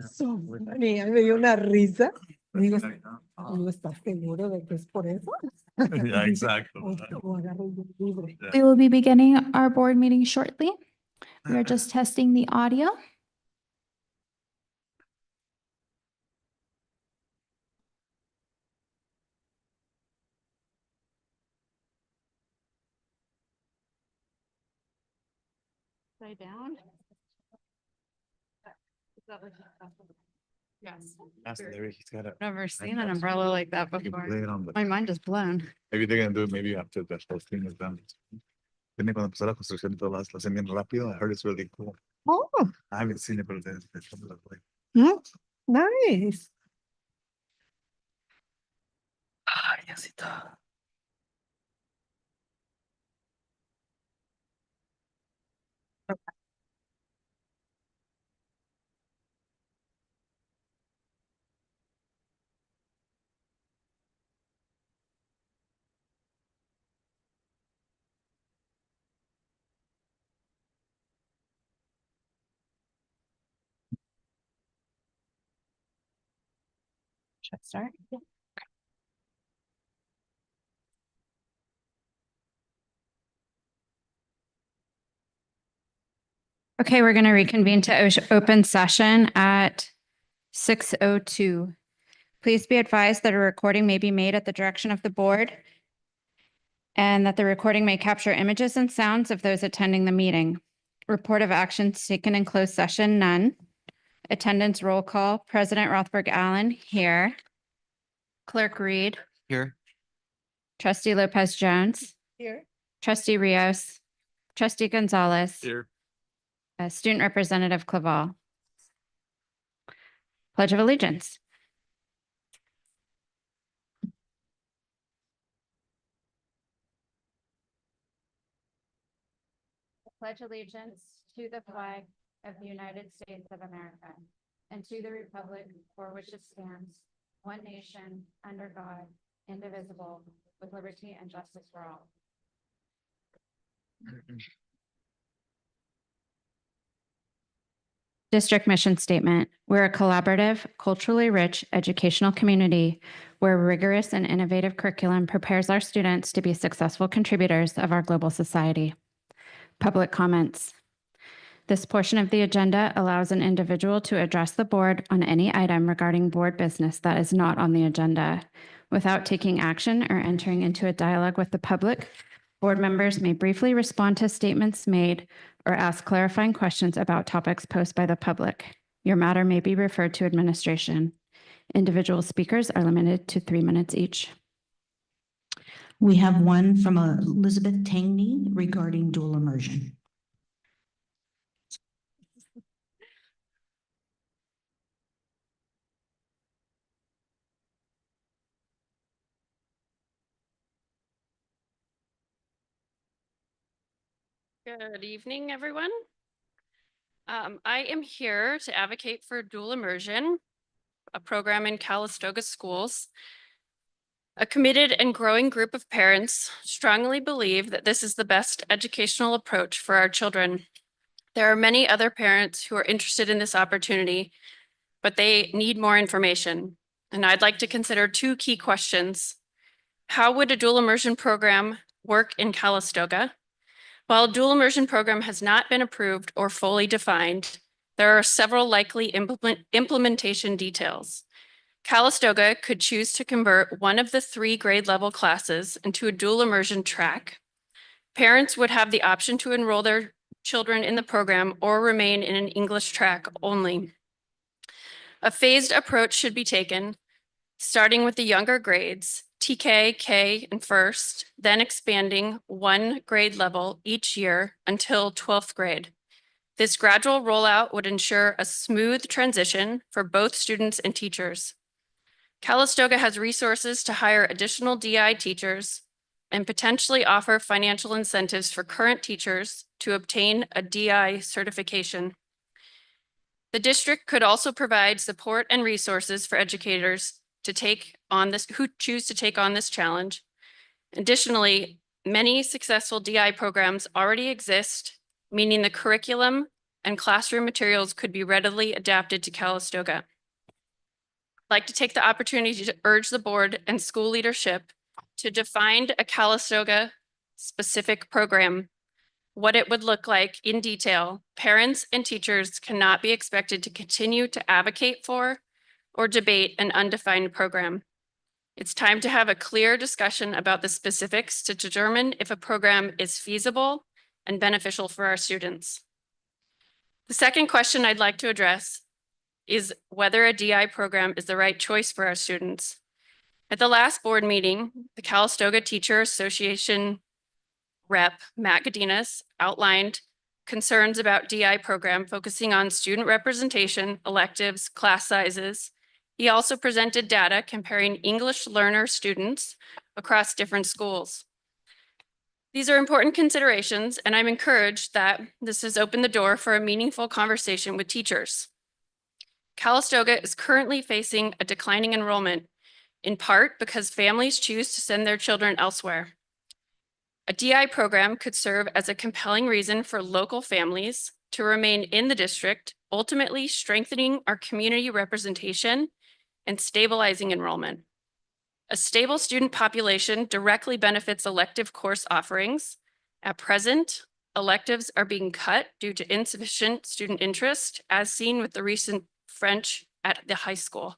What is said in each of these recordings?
So funny. A mí me dio una risa. Digo, ¿estás seguro de que es por eso? Yeah, exactly. O agarro yo libre. We will be beginning our board meeting shortly. We are just testing the audio. Upside down. Yes. That's there. He's got a. Never seen an umbrella like that You can before. play it on the. My mind is blown. Maybe they're gonna do it maybe after the whole thing is done. Tiene cuando empezó la construcción y todas las hacen bien rápido. I heard it's really cool. Oh, I haven't seen it, but it's like. nice. Ay, así está. Should I start? Okay, we're going to reconvene to open session at 6:02. Please be advised that a recording may be made at the direction of the board and that the recording may capture images and sounds of those attending the meeting. Report of actions taken in closed session, none. Attendance roll call, President Rothberg Allen here. Clerk Reed, Here. Trustee Lopez Jones, Here. Trustee Rios, Trustee Gonzalez, Here. Student Representative Claval. Pledge of Allegiance. Pledge allegiance to the flag of the United States of America and to the republic for which it stands, one nation, under God, indivisible, with liberty and justice for all. District mission statement. We're a collaborative, culturally rich educational community where rigorous and innovative curriculum prepares our students to be successful contributors of our global society. Public comments. This portion of the agenda allows an individual to address the board on any item regarding board business that is not on the agenda. Without taking action or entering into a dialogue with the public, board members may briefly respond to statements made or ask clarifying questions about topics posed by the public. Your matter may be referred to administration. Individual speakers are limited to 3 minutes each. We have one from Elizabeth Tangney regarding dual immersion. Good evening, everyone. I am here to advocate for dual immersion, a program in Calistoga schools. A committed and growing group of parents strongly believe that this is the best educational approach for our children. There are many other parents who are interested in this opportunity, but they need more information. And I'd like to consider 2 key questions. How would a dual immersion program work in Calistoga? While a dual immersion program has not been approved or fully defined, there are several likely implementation details. Calistoga could choose to convert one of the 3 grade level classes into a dual immersion track. Parents would have the option to enroll their children in the program or remain in an English track only. A phased approach should be taken, starting with the younger grades, TK, K, and first, then expanding 1 grade level each year until 12th grade. This gradual rollout would ensure a smooth transition for both students and teachers. Calistoga has resources to hire additional DI teachers and potentially offer financial incentives for current teachers to obtain a DI certification. The district could also provide support and resources for educators who choose to take on this challenge. Additionally, many successful DI programs already exist, meaning the curriculum and classroom materials could be readily adapted to Calistoga. I'd like to take the opportunity to urge the board and school leadership to define a Calistoga specific program, what it would look like in detail. Parents and teachers cannot be expected to continue to advocate for or debate an undefined program. It's time to have a clear discussion about the specifics to determine if a program is feasible and beneficial for our students. The second question I'd like to address is whether a DI program is the right choice for our students. At the last board meeting, the Calistoga Teacher Association rep, Matt Godinez, outlined concerns about DI program focusing on student representation, electives, class sizes. He also presented data comparing English learner students across different schools. These are important considerations, and I'm encouraged that this has opened the door for a meaningful conversation with teachers. Calistoga is currently facing a declining enrollment, in part because families choose to send their children elsewhere. A DI program could serve as a compelling reason for local families to remain in the district, ultimately strengthening our community representation and stabilizing enrollment. A stable student population directly benefits elective course offerings. At present, electives are being cut due to insufficient student interest, as seen with the recent French at the high school.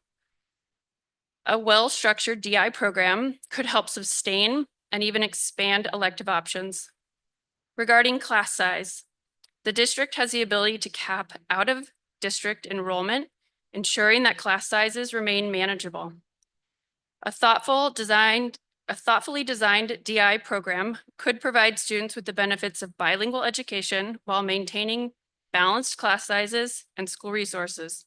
A well-structured DI program could help sustain and even expand elective options. Regarding class size, the district has the ability to cap out-of-district enrollment, ensuring that class sizes remain manageable. A thoughtfully designed DI program could provide students with the benefits of bilingual education while maintaining balanced class sizes and school resources.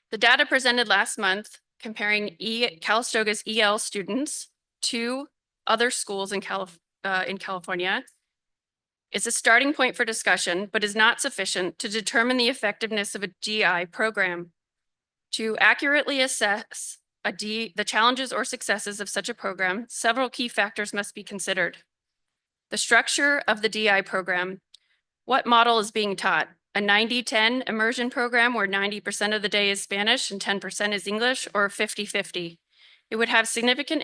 The data presented last month comparing Calistoga's EL students to other schools in California is a starting point for discussion, but is not sufficient to determine the effectiveness of a DI program. To accurately assess the challenges or successes of such a program, several key factors must be considered. The structure of the DI program. What model is being taught? A 90-10 immersion program where 90% of the day is Spanish and 10% is English, or 50-50? It would have significant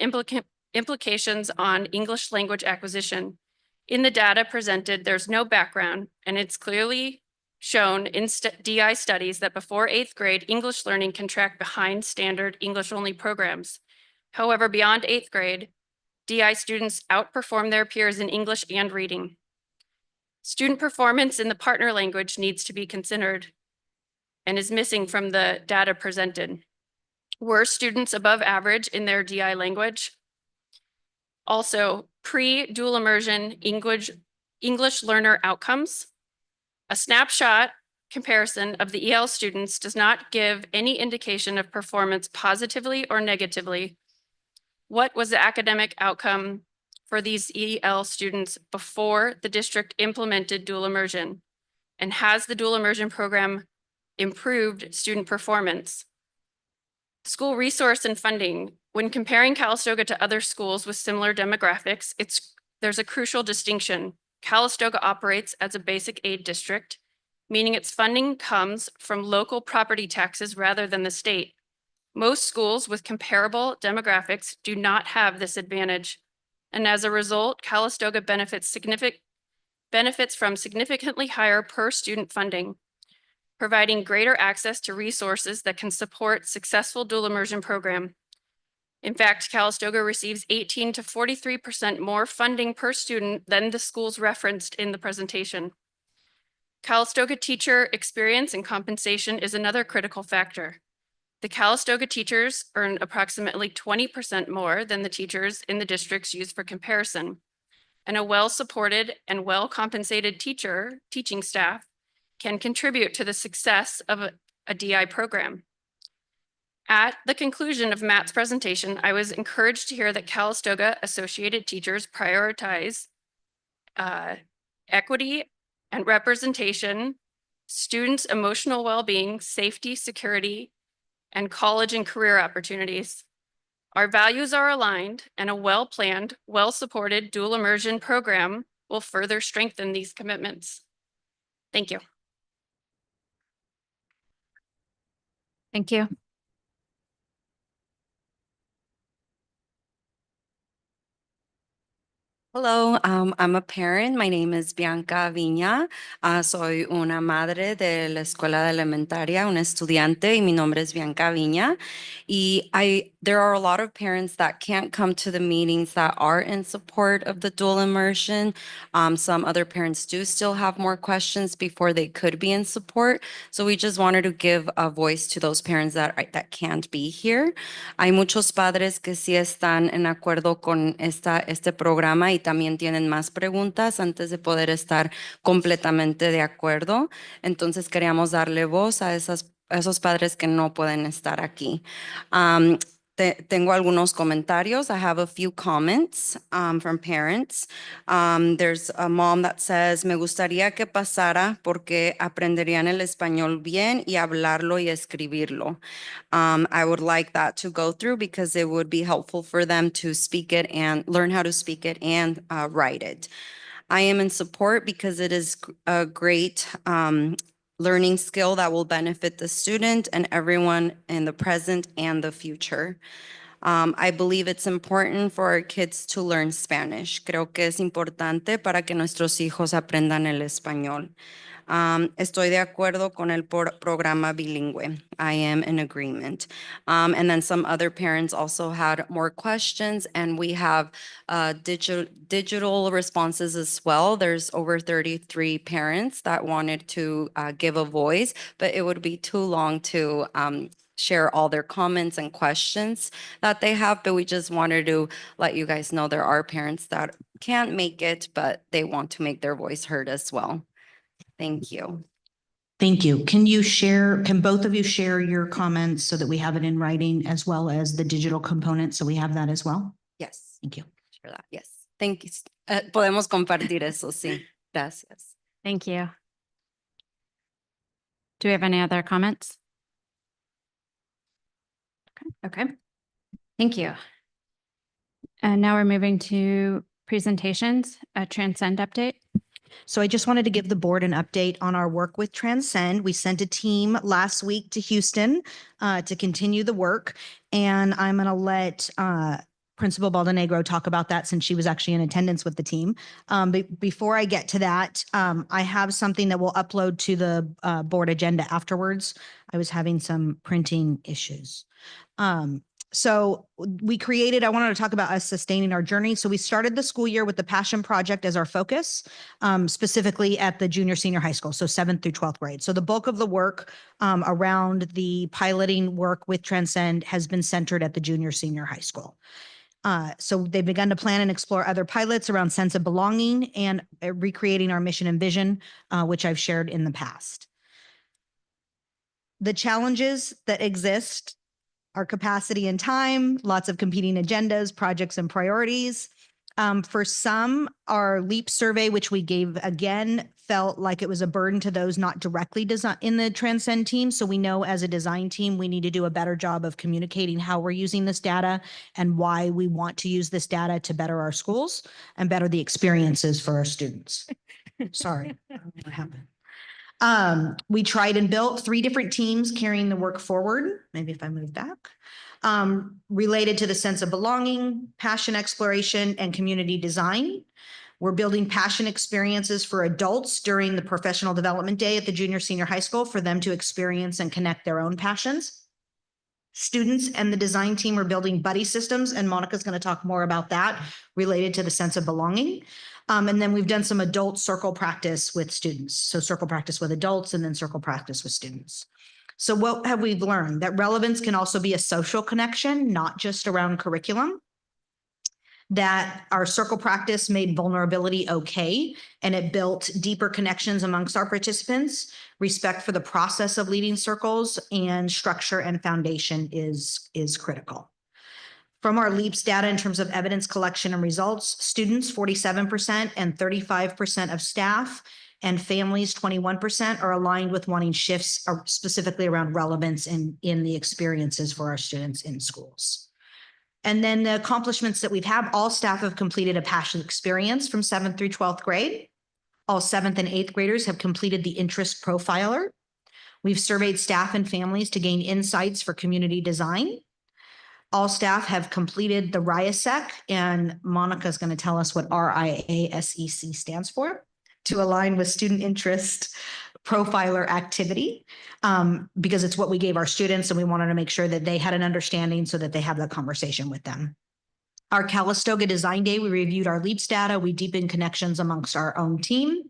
implications on English language acquisition. In the data presented, there's no background, and it's clearly shown in DI studies that before 8th grade, English learning can track behind standard English-only programs. However, beyond 8th grade, DI students outperform their peers in English and reading. Student performance in the partner language needs to be considered and is missing from the data presented. Were students above average in their DI language? Also, pre-dual immersion English learner outcomes. A snapshot comparison of the EL students does not give any indication of performance positively or negatively. What was the academic outcome for these EL students before the district implemented dual immersion? And has the dual immersion program improved student performance? School resource and funding. When comparing Calistoga to other schools with similar demographics, there's a crucial distinction. Calistoga operates as a basic aid district, meaning its funding comes from local property taxes rather than the state. Most schools with comparable demographics do not have this advantage. And as a result, Calistoga benefits from significantly higher per student funding, providing greater access to resources that can support successful dual immersion program. In fact, Calistoga receives 18 to 43% more funding per student than the schools referenced in the presentation. Calistoga teacher experience and compensation is another critical factor. The Calistoga teachers earn approximately 20% more than the teachers in the districts used for comparison. And a well-supported and well-compensated teaching staff can contribute to the success of a DI program. At the conclusion of Matt's presentation, I was encouraged to hear that Calistoga associated teachers prioritize equity and representation, students' emotional well-being, safety, security, and college and career opportunities. Our values are aligned, and a well-planned, well-supported dual immersion program will further strengthen these commitments. Thank you. Thank you. Hello, I'm a parent. My name is Bianca Viña. Soy una madre de la escuela de elementaria, una estudiante, y mi nombre es Bianca Viña. There are a lot of parents that can't come to the meetings that are in support of the dual immersion. Some other parents do still have more questions before they could be in support. So we just wanted to give a voice to those parents that can't be here. Hay muchos padres que sí están en acuerdo con este programa y también tienen más preguntas antes de poder estar completamente de acuerdo. Entonces queríamos darle voz a esos padres que no pueden estar aquí. Tengo algunos comentarios. I have a few comments from parents. There's a mom that says, me gustaría que pasara porque aprenderían el español bien y hablarlo y escribirlo. I would like that to go through because it would be helpful for them to speak it and learn how to speak it and write it. I am in support because it is a great learning skill that will benefit the student and everyone in the present and the future. I believe it's important for our kids to learn Spanish. Creo que es importante para que nuestros hijos aprendan el español. Estoy de acuerdo con el programa bilingüe. I am in agreement. And then some other parents also had more questions, and we have digital responses as well. There's over 33 parents that wanted to give a voice, but it would be too long to share all their comments and questions that they have, but we just wanted to let you guys know there are parents that can't make it, but they want to make their voice heard as well. Thank you. Thank you. Can both of you share your comments so that we have it in writing as well as the digital component? So we have that as well. Yes. Thank you. Sure that. Yes. Thank you. Podemos compartir eso, sí. Gracias. Thank you. Do we have any other comments? Okay. Thank you. And now we're moving to presentations, a Transcend update. So I just wanted to give the board an update on our work with Transcend. We sent a team last week to Houston to continue the work, and I'm going to let Principal Baldenegro talk about that since she was actually in attendance with the team. But before I get to that, I have something that we'll upload to the board agenda afterwards. I was having some printing issues. So I wanted to talk about us sustaining our journey. So we started the school year with the Passion Project as our focus, specifically at the junior senior high school, so 7th through 12th grade. So the bulk of the work around the piloting work with Transcend has been centered at the junior senior high school. So they've begun to plan and explore other pilots around sense of belonging and recreating our mission and vision, which I've shared in the past. The challenges that exist are capacity and time, lots of competing agendas, projects, and priorities. For some, our LEAP survey, which we gave again, felt like it was a burden to those not directly in the Transcend team. So we know as a design team, we need to do a better job of communicating how we're using this data and why we want to use this data to better our schools and better the experiences for our students. Sorry, I don't know what happened. We tried and built 3 different teams carrying the work forward. Maybe if I move back, related to the sense of belonging, passion exploration, and community design. We're building passion experiences for adults during the professional development day at the junior senior high school for them to experience and connect their own passions. Students and the design team are building buddy systems, and Monica's going to talk more about that related to the sense of belonging. And then we've done some adult circle practice with students. So circle practice with adults and then circle practice with students. So what have we learned? That relevance can also be a social connection, not just around curriculum. That our circle practice made vulnerability okay, and it built deeper connections amongst our participants. Respect for the process of leading circles and structure and foundation is critical. From our LEAPS data in terms of evidence collection and results, students 47% and 35% of staff and families 21% are aligned with wanting shifts specifically around relevance in the experiences for our students in schools. And then the accomplishments that we've had, all staff have completed a passion experience from 7th through 12th grade. All 7th and 8th graders have completed the interest profiler. We've surveyed staff and families to gain insights for community design. All staff have completed the RIASEC, and Monica's going to tell us what RIASEC stands for, to align with student interest profiler activity, because it's what we gave our students, and we wanted to make sure that they had an understanding so that they have that conversation with them. Our Calistoga Design Day, we reviewed our LEAPS data, we deepened connections amongst our own team.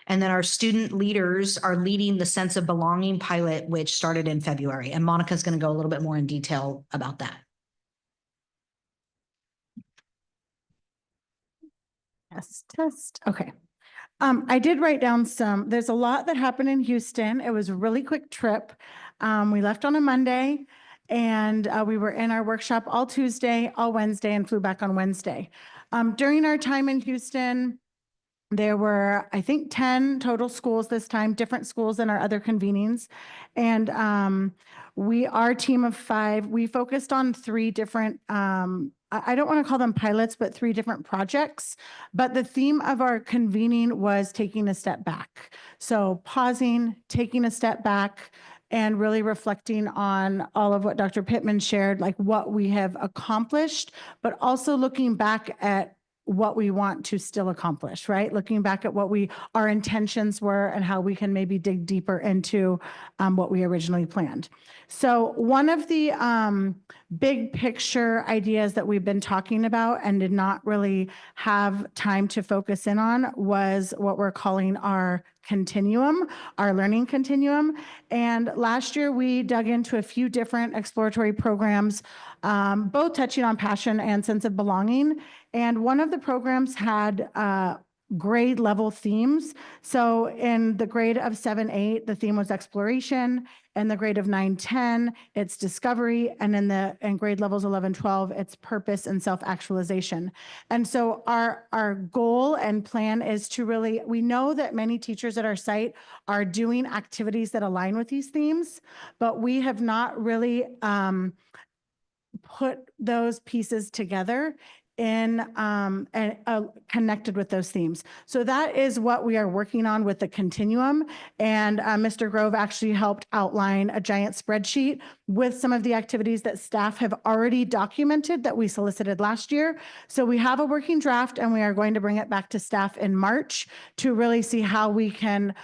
And then our student leaders are leading the Sense of Belonging pilot, which started in February. And Monica's going to go a little bit more in detail about that. Test. Okay. I did write down there's a lot that happened in Houston. It was a really quick trip. We left on a Monday and we were in our workshop all Tuesday, all Wednesday, and flew back on Wednesday. During our time in Houston, there were, I think, 10 total schools this time, different schools than our other convenings. And our team of 5, we focused on 3 different, I don't want to call them pilots, but 3 different projects. But the theme of our convening was taking a step back. So pausing, taking a step back, and really reflecting on all of what Dr. Pittman shared, like what we have accomplished, but also looking back at what we want to still accomplish, right? Looking back at what our intentions were and how we can maybe dig deeper into what we originally planned. So one of the big picture ideas that we've been talking about and did not really have time to focus in on was what we're calling our continuum, our learning continuum. And last year we dug into a few different exploratory programs, both touching on passion and sense of belonging. And one of the programs had grade level themes. So in the grade of 7-8, the theme was exploration. In the grade of 9-10, it's discovery. And in grade levels 11-12, it's purpose and self-actualization. And so our goal and plan is to really, we know that many teachers at our site are doing activities that align with these themes, but we have not really put those pieces together and connected with those themes. So that is what we are working on with the continuum. And Mr. Grove actually helped outline a giant spreadsheet with some of the activities that staff have already documented that we solicited last year. So we have a working draft and we are going to bring it back to staff in March to really see how we can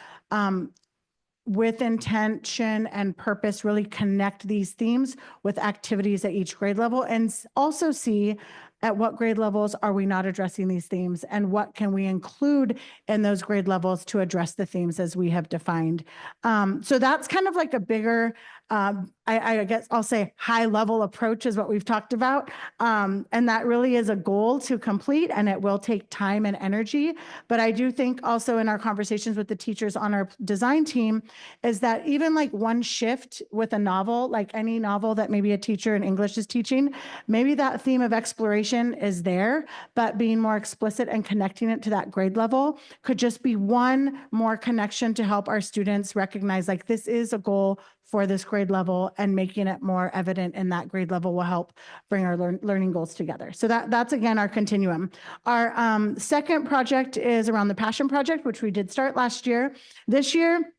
with intention and purpose, really connect these themes with activities at each grade level and also see at what grade levels are we not addressing these themes and what can we include in those grade levels to address the themes as we have defined. So that's kind of like a bigger, I guess I'll say high level approach is what we've talked about. And that really is a goal to complete and it will take time and energy. But I do think also in our conversations with the teachers on our design team is that even like one shift with a novel, like any novel that maybe a teacher in English is teaching, maybe that theme of exploration is there, but being more explicit and connecting it to that grade level could just be one more connection to help our students recognize like this is a goal for this grade level, and making it more evident in that grade level will help bring our learning goals together. So that's again our continuum. Our second project is around the Passion Project, which we did start last year. This year,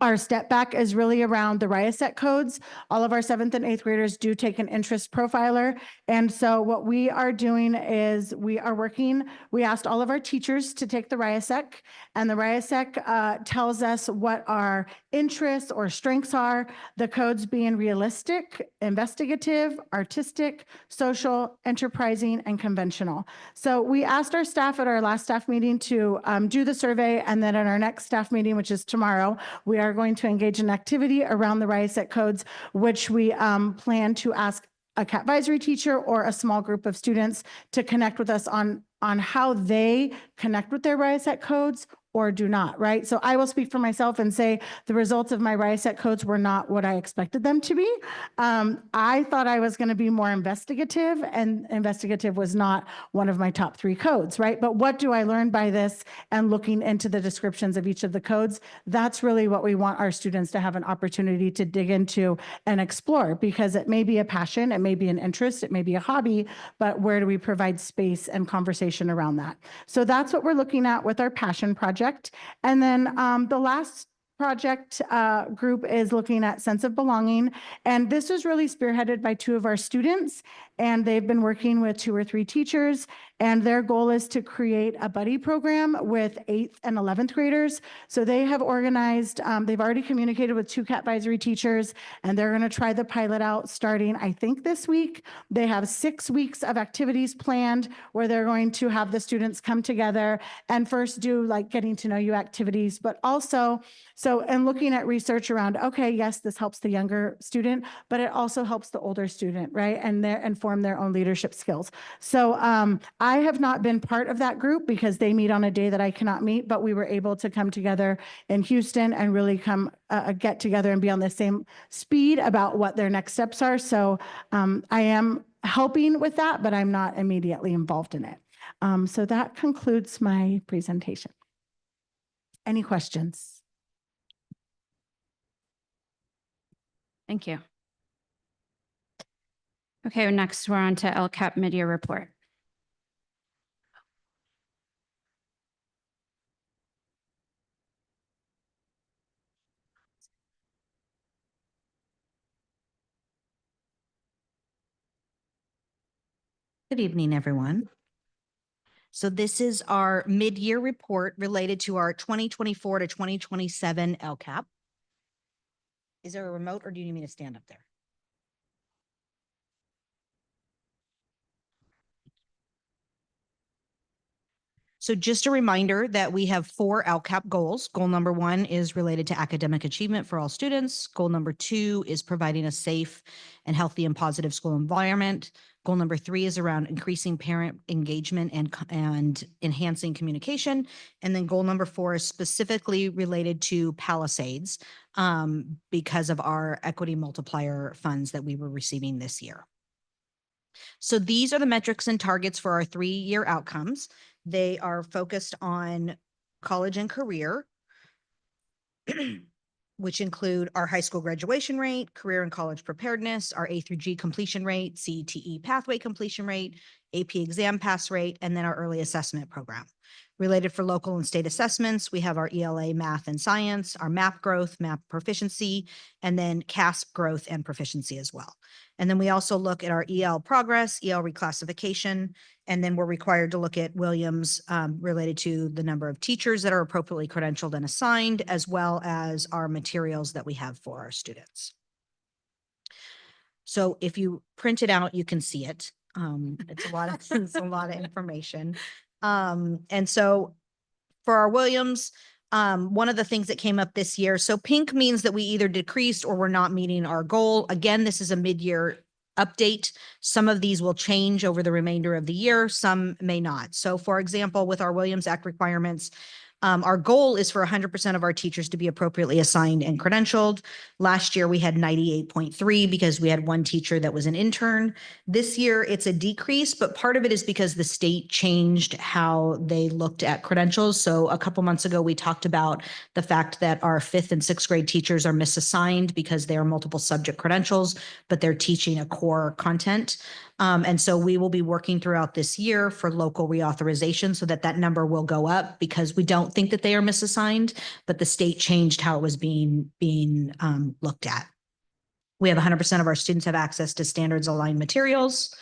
our step back is really around the RIASEC codes. All of our 7th and 8th graders do take an interest profiler. And so what we are doing is we asked all of our teachers to take the RIASEC, and the RIASEC tells us what our interests or strengths are, the codes being realistic, investigative, artistic, social, enterprising, and conventional. So we asked our staff at our last staff meeting to do the survey, and then at our next staff meeting, which is tomorrow, we are going to engage in activity around the RIASEC codes, which we plan to ask a CAT advisory teacher or a small group of students to connect with us on how they connect with their RIASEC codes or do not, right? So I will speak for myself and say the results of my RIASEC codes were not what I expected them to be. I thought I was going to be more investigative, and investigative was not one of my top 3 codes, right? But what do I learn by this and looking into the descriptions of each of the codes? That's really what we want our students to have an opportunity to dig into and explore, because it may be a passion, it may be an interest, it may be a hobby, but where do we provide space and conversation around that? So that's what we're looking at with our Passion Project. And then the last project group is looking at sense of belonging. And this was really spearheaded by two of our students. And they've been working with 2 or 3 teachers. And their goal is to create a buddy program with 8th and 11th graders. So they have organized, they've already communicated with 2 CAT advisory teachers, and they're going to try the pilot out starting, I think, this week. They have 6 weeks of activities planned where they're going to have the students come together and first do like getting to know you activities, but also and looking at research around, okay, yes, this helps the younger student, but it also helps the older student, right? And form their own leadership skills. So I have not been part of that group because they meet on a day that I cannot meet, but we were able to come together in Houston and really come get together and be on the same speed about what their next steps are. So I am helping with that, but I'm not immediately involved in it. So that concludes my presentation. Any questions? Thank you. Okay, next we're on to LCAP mid-year report. Good evening, everyone. So this is our mid-year report related to our 2024 to 2027 LCAP. Is there a remote or do you need me to stand up there? So just a reminder that we have 4 LCAP goals. Goal number 1 is related to academic achievement for all students. Goal number 2 is providing a safe and healthy and positive school environment. Goal number 3 is around increasing parent engagement and enhancing communication. And then goal number 4 is specifically related to Palisades because of our equity multiplier funds that we were receiving this year. So these are the metrics and targets for our 3-year outcomes. They are focused on college and career, which include our high school graduation rate, career and college preparedness, our A through G completion rate, CTE pathway completion rate, AP exam pass rate, and then our early assessment program. Related for local and state assessments, we have our ELA math and science, our MAP growth, MAP proficiency, and then CASP growth and proficiency as well. And then we also look at our EL progress, EL reclassification, and then we're required to look at Williams related to the number of teachers that are appropriately credentialed and assigned, as well as our materials that we have for our students. So if you print it out, you can see it. It's a lot of, it's a lot of information. And so for our Williams, one of the things that came up this year, so pink means that we either decreased or we're not meeting our goal. Again, this is a mid-year update. Some of these will change over the remainder of the year, some may not. So for example, with our Williams Act requirements, our goal is for 100% of our teachers to be appropriately assigned and credentialed. Last year, we had 98.3 because we had one teacher that was an intern. This year, it's a decrease, but part of it is because the state changed how they looked at credentials. So a couple months ago, we talked about the fact that our 5th and 6th grade teachers are misassigned because they are multiple subject credentials, but they're teaching a core content. And so we will be working throughout this year for local reauthorization so that that number will go up, because we don't think that they are misassigned, but the state changed how it was being looked at. We have 100% of our students have access to standards aligned materials.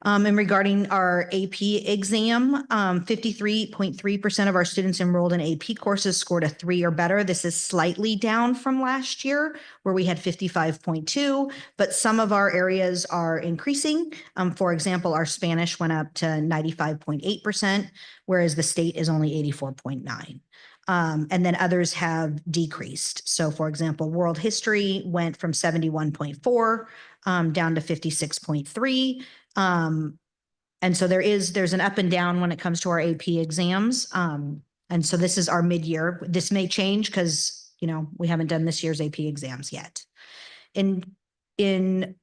And regarding our AP exam, 53.3% of our students enrolled in AP courses scored a 3 or better. This is slightly down from last year where we had 55.2, but some of our areas are increasing. For example, our Spanish went up to 95.8%, whereas the state is only 84.9. And then others have decreased. So for example, world history went from 71.4 down to 56.3. And so there's an up and down when it comes to our AP exams. And so this is our mid-year. This may change because, you know, we haven't done this year's AP exams yet. In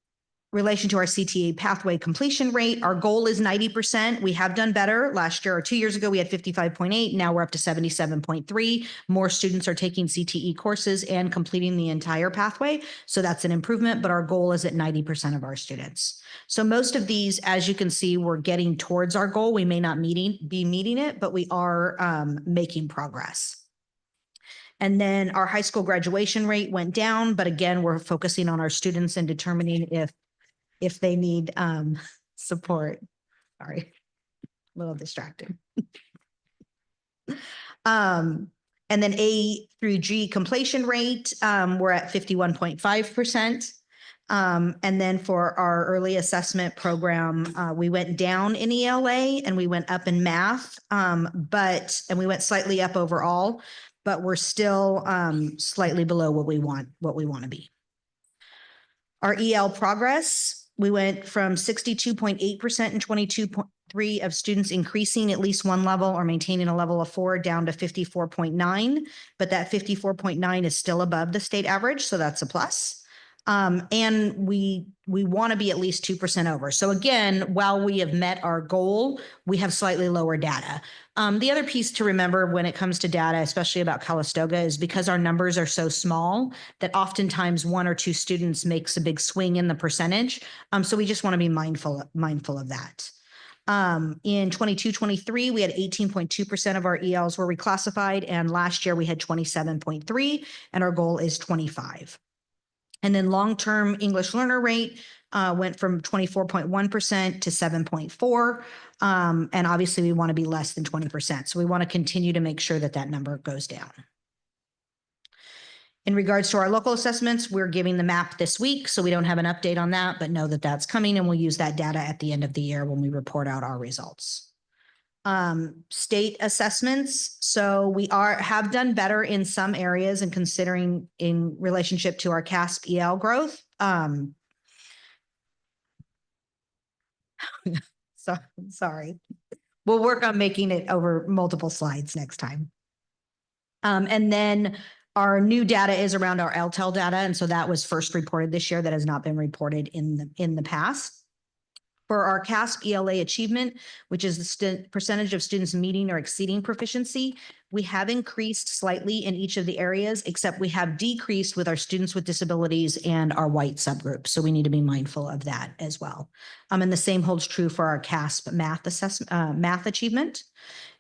relation to our CTA pathway completion rate, our goal is 90%. We have done better. Last year or 2 years ago, we had 55.8. Now we're up to 77.3. More students are taking CTE courses and completing the entire pathway. So that's an improvement, but our goal is at 90% of our students. So most of these, as you can see, we're getting towards our goal. We may not be meeting it, but we are making progress. And then our high school graduation rate went down, but again, we're focusing on our students and determining if they need support. Sorry, a little distracted. And then A through G completion rate, we're at 51.5%. And then for our early assessment program, we went down in ELA and we went up in math, and we went slightly up overall, but we're still slightly below what we want to be. Our EL progress, we went from 62.8% and 22.3% of students increasing at least one level or maintaining a level of 4 down to 54.9%, but that 54.9% is still above the state average, so that's a plus. And we want to be at least 2% over. So again, while we have met our goal, we have slightly lower data. The other piece to remember when it comes to data, especially about Calistoga, is because our numbers are so small that oftentimes 1 or 2 students makes a big swing in the percentage. So we just want to be mindful of that. In 22-23, we had 18.2% of our ELs were reclassified, and last year we had 27.3%, and our goal is 25%. And then long-term English learner rate went from 24.1% to 7.4%. And obviously we want to be less than 20%. So we want to continue to make sure that that number goes down. In regards to our local assessments, we're giving the map this week, so we don't have an update on that, but know that that's coming, and we'll use that data at the end of the year when we report out our results. State assessments. So we have done better in some areas and considering in relationship to our CASP EL growth. So sorry. We'll work on making it over multiple slides next time. And then our new data is around our LTEL data. And so that was first reported this year. That has not been reported in the past. For our CASP ELA achievement, which is the percentage of students meeting or exceeding proficiency, we have increased slightly in each of the areas, except we have decreased with our students with disabilities and our white subgroup. So we need to be mindful of that as well. And the same holds true for our CASP math achievement.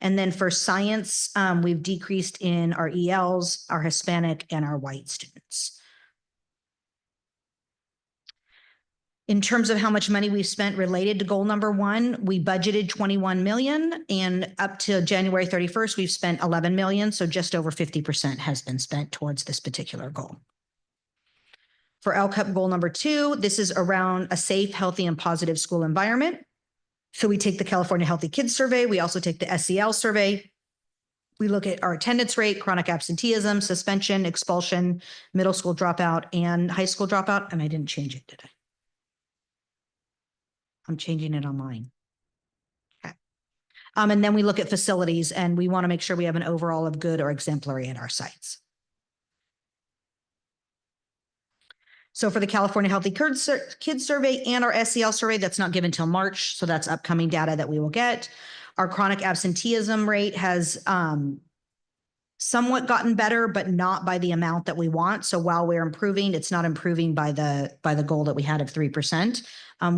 And then for science, we've decreased in our ELs, our Hispanic, and our white students. In terms of how much money we've spent related to goal number 1, we budgeted 21 million, and up to January 31st, we've spent 11 million. So just over 50% has been spent towards this particular goal. For LCUP goal number 2, this is around a safe, healthy, and positive school environment. So we take the California Healthy Kids Survey. We also take the SEL survey. We look at our attendance rate, chronic absenteeism, suspension, expulsion, middle school dropout, and high school dropout. And I didn't change it, did I? I'm changing it online. Okay. And then we look at facilities, and we want to make sure we have an overall of good or exemplary at our sites. So for the California Healthy Kids Survey and our SEL survey, that's not given until March. So that's upcoming data that we will get. Our chronic absenteeism rate has somewhat gotten better, but not by the amount that we want. So while we're improving, it's not improving by the goal that we had of 3%.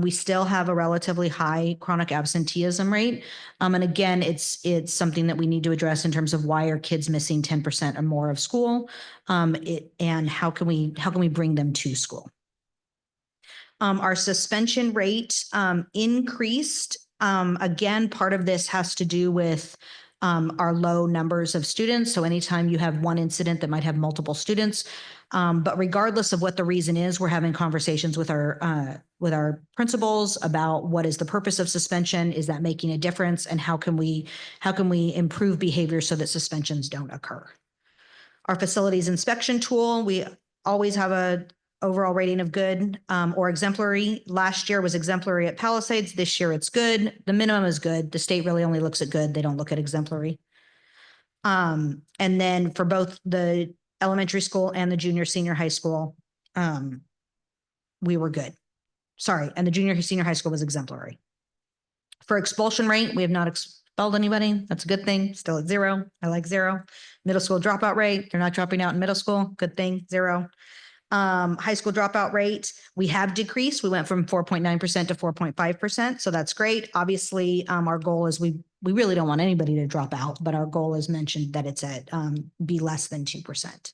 We still have a relatively high chronic absenteeism rate. And again, it's something that we need to address in terms of why are kids missing 10% or more of school, and how can we bring them to school? Our suspension rate increased. Again, part of this has to do with our low numbers of students. So anytime you have one incident that might have multiple students, but regardless of what the reason is, we're having conversations with our principals about what is the purpose of suspension, is that making a difference, and how can we improve behavior so that suspensions don't occur. Our facilities inspection tool, we always have a overall rating of good or exemplary. Last year was exemplary at Palisades. This year it's good. The minimum is good. The state really only looks at good. They don't look at exemplary. And then for both the elementary school and the junior senior high school, we were good. Sorry. And the junior senior high school was exemplary. For expulsion rate, we have not expelled anybody. That's a good thing. Still at 0. I like 0. Middle school dropout rate. They're not dropping out in middle school. Good thing. 0. High school dropout rate, we have decreased. We went from 4.9% to 4.5%. So that's great. Obviously, our goal is we we really don't want anybody to drop out, but our goal is mentioned that it's at, be less than 2%.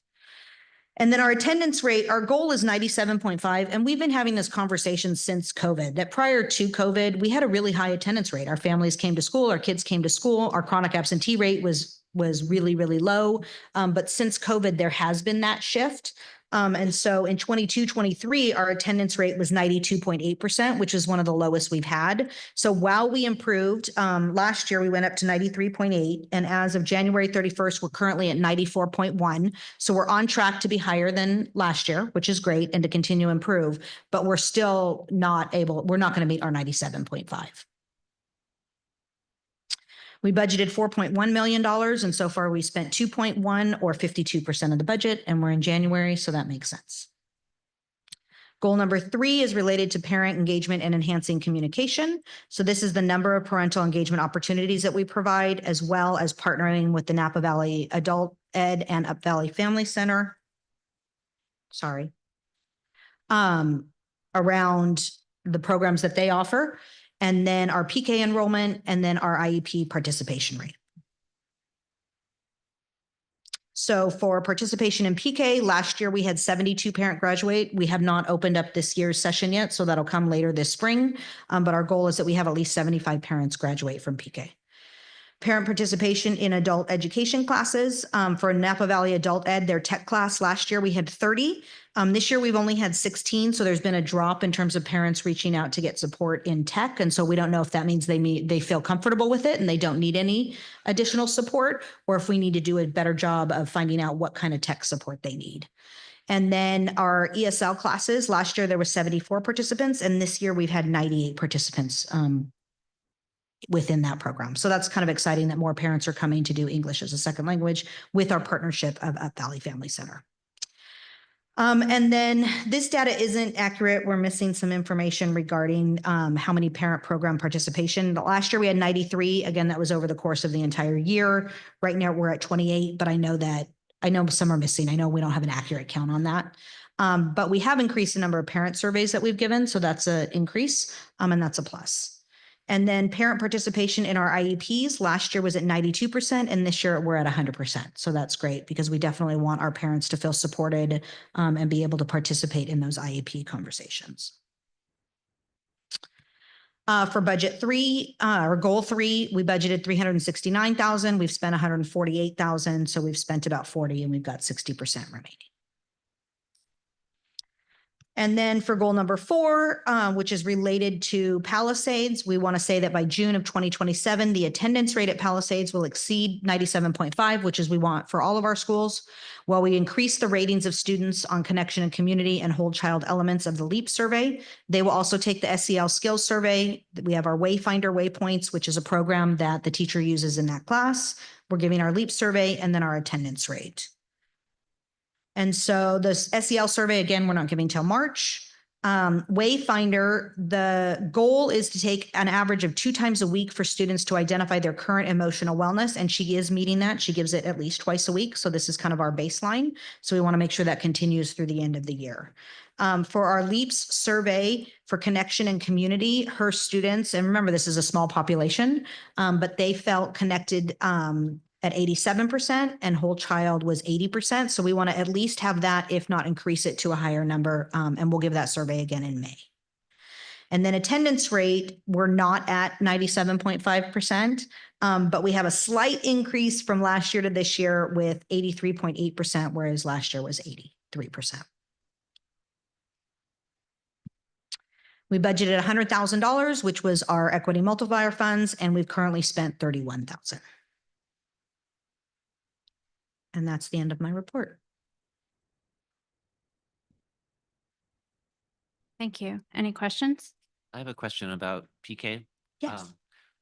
And then our attendance rate, our goal is 97.5. And we've been having this conversation since COVID, that prior to COVID, we had a really high attendance rate. Our families came to school, our kids came to school, our chronic absentee rate was really, really low. But since COVID, there has been that shift. And so in 23, our attendance rate was 92.8%, which is one of the lowest we've had. So while we improved, last year we went up to 93.8. And as of January 31st, we're currently at 94.1. So we're on track to be higher than last year, which is great, and to continue to improve, but we're still we're not going to meet our 97.5. We budgeted $4.1 million, and so far we spent 2.1, or 52% of the budget, and we're in January, so that makes sense. Goal number 3 is related to parent engagement and enhancing communication. So this is the number of parental engagement opportunities that we provide, as well as partnering with the Napa Valley Adult Ed and Up Valley Family Center. Around the programs that they offer, and then our PK enrollment, and then our IEP participation rate. So for participation in PK, last year we had 72 parent graduate. We have not opened up this year's session yet, so that'll come later this spring. But our goal is that we have at least 75 parents graduate from PK. Parent participation in adult education classes. For Napa Valley Adult Ed, their tech class last year, we had 30. This year, we've only had 16. So there's been a drop in terms of parents reaching out to get support in tech. And so we don't know if that means they feel comfortable with it and they don't need any additional support, or if we need to do a better job of finding out what kind of tech support they need. And then our ESL classes, last year there were 74 participants, and this year we've had 98 participants within that program. So that's kind of exciting that more parents are coming to do English as a second language with our partnership of Up Valley Family Center. And then this data isn't accurate. We're missing some information regarding how many parent program participation. Last year we had 93. Again, that was over the course of the entire year. Right now we're at 28, but I know some are missing. I know we don't have an accurate count on that. But we have increased the number of parent surveys that we've given. So that's an increase, and that's a plus. And then parent participation in our IEPs last year was at 92%, and this year we're at 100%. So that's great, because we definitely want our parents to feel supported and be able to participate in those IEP conversations. For budget 3, or goal 3, we budgeted $369,000. We've spent $148,000. So we've spent about 40, and we've got 60% remaining. And then for goal number 4, which is related to Palisades, we want to say that by June of 2027, the attendance rate at Palisades will exceed 97.5, which is we want for all of our schools. While we increase the ratings of students on connection and community and whole child elements of the LEAP survey, they will also take the SEL skills survey. We have our Wayfinder Waypoints, which is a program that the teacher uses in that class. We're giving our LEAP survey and then our attendance rate. And so the SEL survey, again, we're not giving till March. Wayfinder, the goal is to take an average of 2 times a week for students to identify their current emotional wellness. And she is meeting that. She gives it at least twice a week. So this is kind of our baseline. So we want to make sure that continues through the end of the year. For our LEAPS survey for connection and community, her students, and remember, this is a small population, but they felt connected at 87%, and whole child was 80%. So we want to at least have that, if not increase it to a higher number. And we'll give that survey again in May. And then attendance rate, we're not at 97.5%, but we have a slight increase from last year to this year with 83.8%, whereas last year was 83%. We budgeted $100,000, which was our equity multiplier funds, and we've currently spent $31,000. And that's the end of my report. Thank you. Any questions? I have a question about PK. Yes.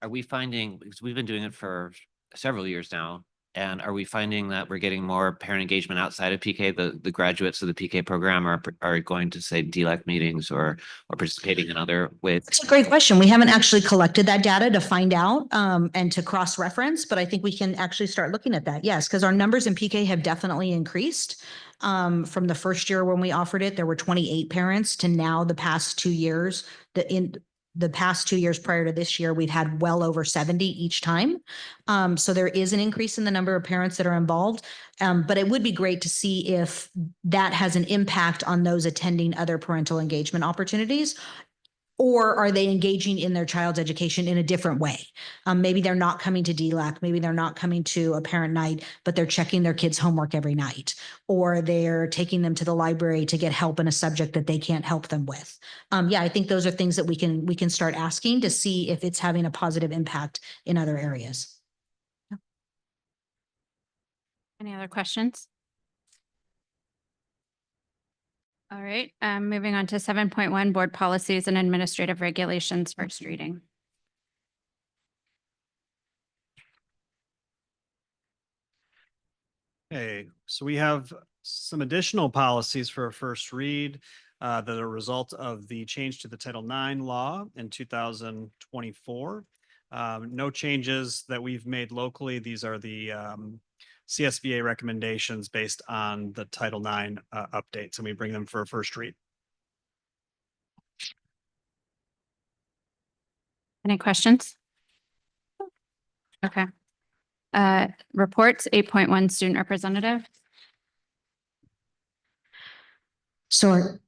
Are we finding, because we've been doing it for several years now, and are we finding that we're getting more parent engagement outside of PK? The graduates of the PK program are going to, say, DLEC meetings or participating in other ways? That's a great question. We haven't actually collected that data to find out and to cross-reference, but I think we can actually start looking at that. Yes, because our numbers in PK have definitely increased. From the first year when we offered it, there were 28 parents to now the past 2 years. the past 2 years prior to this year, we've had well over 70 each time. So there is an increase in the number of parents that are involved. But it would be great to see if that has an impact on those attending other parental engagement opportunities. Or are they engaging in their child's education in a different way? Maybe they're not coming to DLAC, maybe they're not coming to a parent night, but they're checking their kids' homework every night. Or they're taking them to the library to get help in a subject that they can't help them with. Yeah, I think those are things that we can start asking to see if it's having a positive impact in other areas. Any other questions? All right, moving on to 7.1, board policies and administrative regulations, first reading. Okay, so we have some additional policies for a first read that are a result of the change to the Title IX law in 2024. No changes that we've made locally. These are the CSBA recommendations based on the Title IX updates, and we bring them for a first read. Any questions? Okay. Reports, 8.1, student representative. So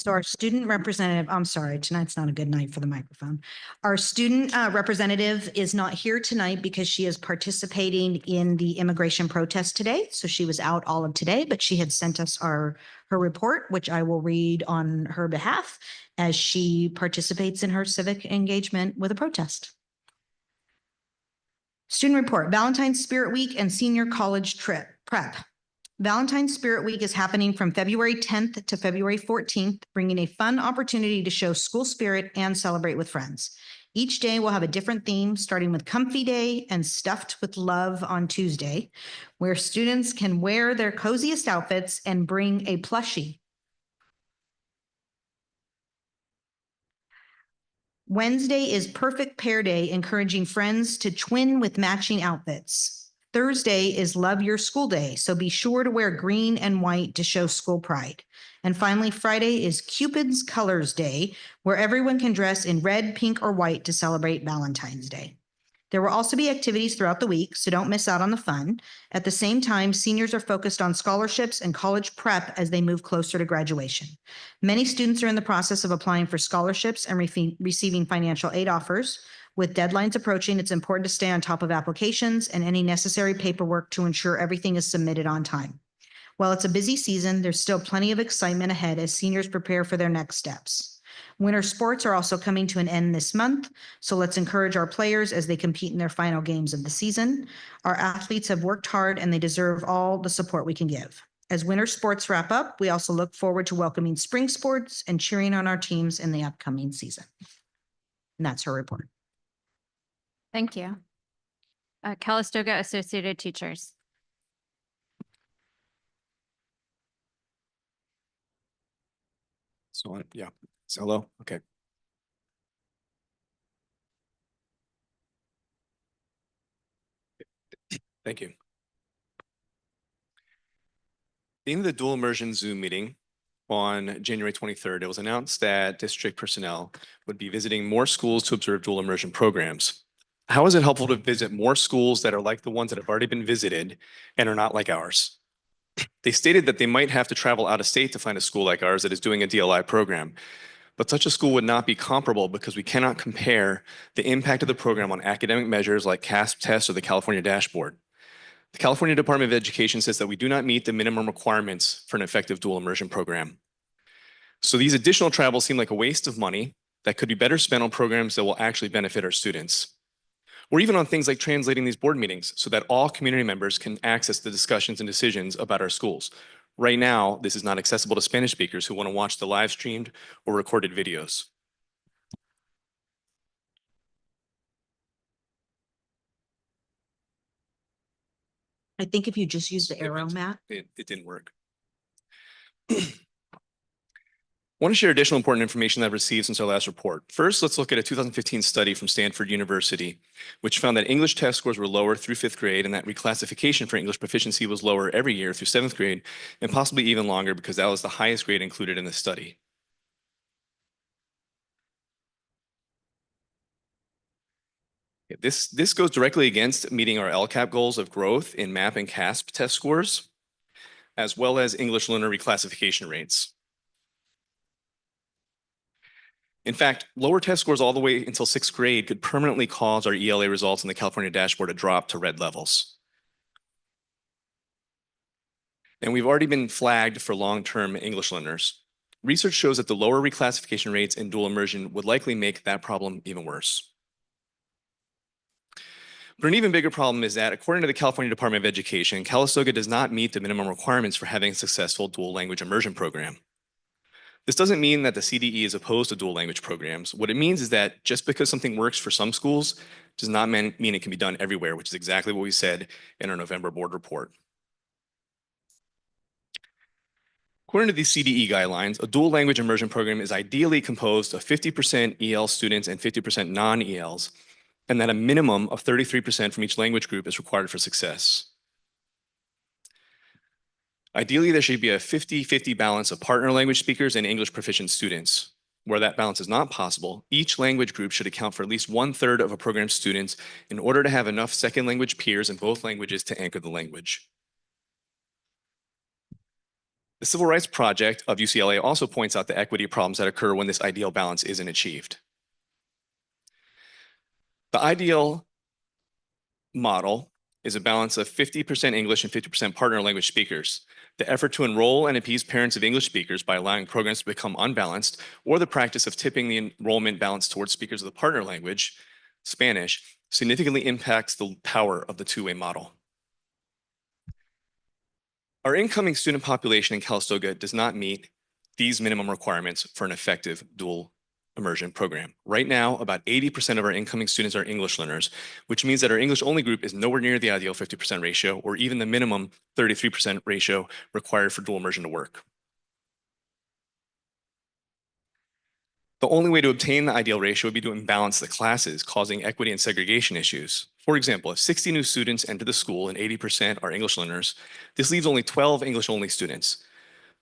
our student representative, I'm sorry, tonight's not a good night for the microphone. Our student representative is not here tonight because she is participating in the immigration protest today. So she was out all of today, but she had sent us her report, which I will read on her behalf as she participates in her civic engagement with a protest. Student report, Valentine's Spirit Week and senior college trip prep. Valentine's Spirit Week is happening from February 10th to February 14th, bringing a fun opportunity to show school spirit and celebrate with friends. Each day will have a different theme, starting with Comfy Day and Stuffed with Love on Tuesday, where students can wear their coziest outfits and bring a plushie. Wednesday is Perfect Pair Day, encouraging friends to twin with matching outfits. Thursday is Love Your School Day, so be sure to wear green and white to show school pride. And finally, Friday is Cupid's Colors Day, where everyone can dress in red, pink, or white to celebrate Valentine's Day. There will also be activities throughout the week, so don't miss out on the fun. At the same time, seniors are focused on scholarships and college prep as they move closer to graduation. Many students are in the process of applying for scholarships and receiving financial aid offers. With deadlines approaching, it's important to stay on top of applications and any necessary paperwork to ensure everything is submitted on time. While it's a busy season, there's still plenty of excitement ahead as seniors prepare for their next steps. Winter sports are also coming to an end this month, so let's encourage our players as they compete in their final games of the season. Our athletes have worked hard and they deserve all the support we can give. As winter sports wrap up, we also look forward to welcoming spring sports and cheering on our teams in the upcoming season. And that's her report. Thank you. Calistoga Associated Teachers. So, yeah, so hello, okay. Thank you. In the dual immersion Zoom meeting on January 23rd, it was announced that district personnel would be visiting more schools to observe dual immersion programs. How is it helpful to visit more schools that are like the ones that have already been visited and are not like ours? They stated that they might have to travel out of state to find a school like ours that is doing a DLI program, but such a school would not be comparable because we cannot compare the impact of the program on academic measures like CASP tests or the California dashboard. The California Department of Education says that we do not meet the minimum requirements for an effective dual immersion program. So these additional travels seem like a waste of money that could be better spent on programs that will actually benefit our students. Or even on things like translating these board meetings so that all community members can access the discussions and decisions about our schools. Right now, this is not accessible to Spanish speakers who want to watch the live streamed or recorded videos. I think if you just use the arrow, Matt. It didn't work. I want to share additional important information that I've received since our last report. First, let's look at a 2015 study from Stanford University, which found that English test scores were lower through 5th grade and that reclassification for English proficiency was lower every year through 7th grade and possibly even longer because that was the highest grade included in the study. This goes directly against meeting our LCAP goals of growth in MAP and CASP test scores, as well as English learner reclassification rates. In fact, lower test scores all the way until 6th grade could permanently cause our ELA results in the California dashboard to drop to red levels. And we've already been flagged for long-term English learners. Research shows that the lower reclassification rates in dual immersion would likely make that problem even worse. But an even bigger problem is that, according to the California Department of Education, Calistoga does not meet the minimum requirements for having a successful dual language immersion program. This doesn't mean that the CDE is opposed to dual language programs. What it means is that just because something works for some schools does not mean it can be done everywhere, which is exactly what we said in our November board report. According to these CDE guidelines, a dual language immersion program is ideally composed of 50% EL students and 50% non-ELs, and that a minimum of 33% from each language group is required for success. Ideally, there should be a 50-50 balance of partner language speakers and English proficient students. Where that balance is not possible, each language group should account for at least 1/3 of a program's students in order to have enough second language peers in both languages to anchor the language. The Civil Rights Project of UCLA also points out the equity problems that occur when this ideal balance isn't achieved. The ideal model is a balance of 50% English and 50% partner language speakers. The effort to enroll and appease parents of English speakers by allowing programs to become unbalanced, or the practice of tipping the enrollment balance towards speakers of the partner language, Spanish, significantly impacts the power of the two-way model. Our incoming student population in Calistoga does not meet these minimum requirements for an effective dual immersion program. Right now, about 80% of our incoming students are English learners, which means that our English-only group is nowhere near the ideal 50% ratio or even the minimum 33% ratio required for dual immersion to work. The only way to obtain the ideal ratio would be to imbalance the classes, causing equity and segregation issues. For example, if 60 new students enter the school and 80% are English learners, this leaves only 12 English-only students.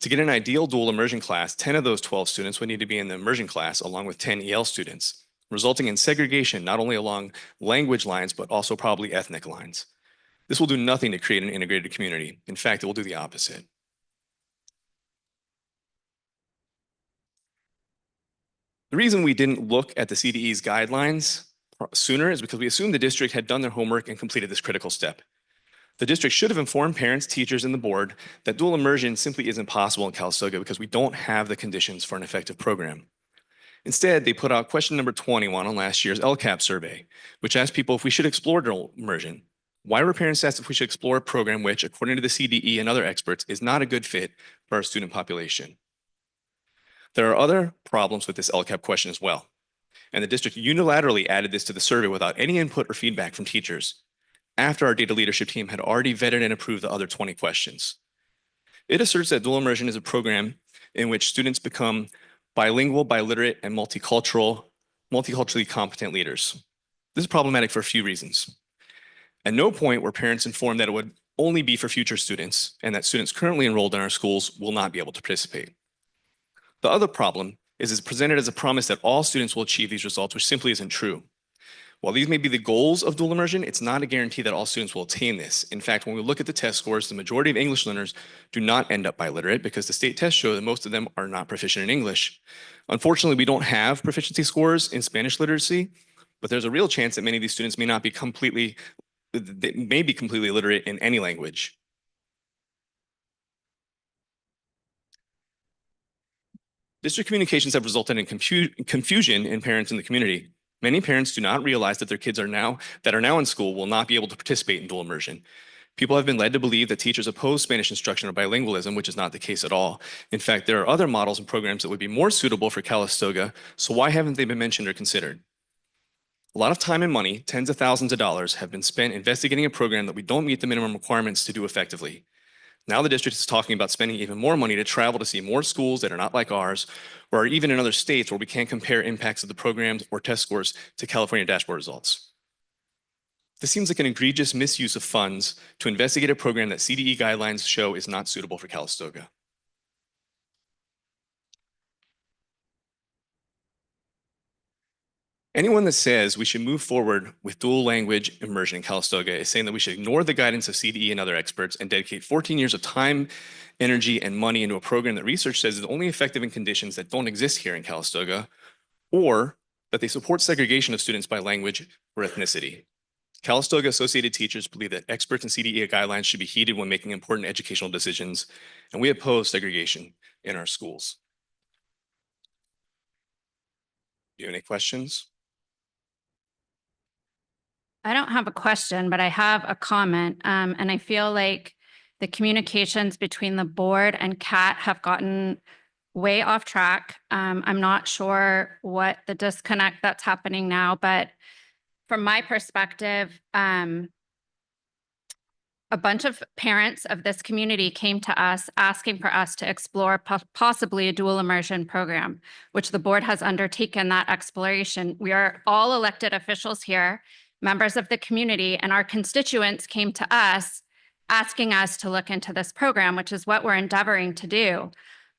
To get an ideal dual immersion class, 10 of those 12 students would need to be in the immersion class along with 10 EL students, resulting in segregation not only along language lines, but also probably ethnic lines. This will do nothing to create an integrated community. In fact, it will do the opposite. The reason we didn't look at the CDE's guidelines sooner is because we assumed the district had done their homework and completed this critical step. The district should have informed parents, teachers, and the board that dual immersion simply isn't possible in Calistoga because we don't have the conditions for an effective program. Instead, they put out question number 21 on last year's LCAP survey, which asked people if we should explore dual immersion. Why were parents asked if we should explore a program which, according to the CDE and other experts, is not a good fit for our student population? There are other problems with this LCAP question as well, and the district unilaterally added this to the survey without any input or feedback from teachers, after our data leadership team had already vetted and approved the other 20 questions. It asserts that dual immersion is a program in which students become bilingual, biliterate, and multiculturally competent leaders. This is problematic for a few reasons. At no point were parents informed that it would only be for future students and that students currently enrolled in our schools will not be able to participate. The other problem is it's presented as a promise that all students will achieve these results, which simply isn't true. While these may be the goals of dual immersion, it's not a guarantee that all students will attain this. In fact, when we look at the test scores, the majority of English learners do not end up biliterate because the state tests show that most of them are not proficient in English. Unfortunately, we don't have proficiency scores in Spanish literacy, but there's a real chance that many of these students may be completely illiterate in any language. District communications have resulted in confusion in parents in the community. Many parents do not realize that their kids are now in school will not be able to participate in dual immersion. People have been led to believe that teachers oppose Spanish instruction or bilingualism, which is not the case at all. In fact, there are other models and programs that would be more suitable for Calistoga, so why haven't they been mentioned or considered? A lot of time and money, tens of thousands of dollars, have been spent investigating a program that we don't meet the minimum requirements to do effectively. Now the district is talking about spending even more money to travel to see more schools that are not like ours, or are even in other states where we can't compare impacts of the programs or test scores to California dashboard results. This seems like an egregious misuse of funds to investigate a program that CDE guidelines show is not suitable for Calistoga. Anyone that says we should move forward with dual language immersion in Calistoga is saying that we should ignore the guidance of CDE and other experts and dedicate 14 years of time, energy, and money into a program that research says is only effective in conditions that don't exist here in Calistoga, or that they support segregation of students by language or ethnicity. Calistoga associated teachers believe that experts and CDE guidelines should be heeded when making important educational decisions, and we oppose segregation in our schools. Do you have any questions? I don't have a question, but I have a comment. And I feel like the communications between the board and Kat have gotten way off track. I'm not sure what the disconnect that's happening now, but from my perspective, a bunch of parents of this community came to us asking for us to explore possibly a dual immersion program, which the board has undertaken that exploration. We are all elected officials here, members of the community, and our constituents came to us asking us to look into this program, which is what we're endeavoring to do.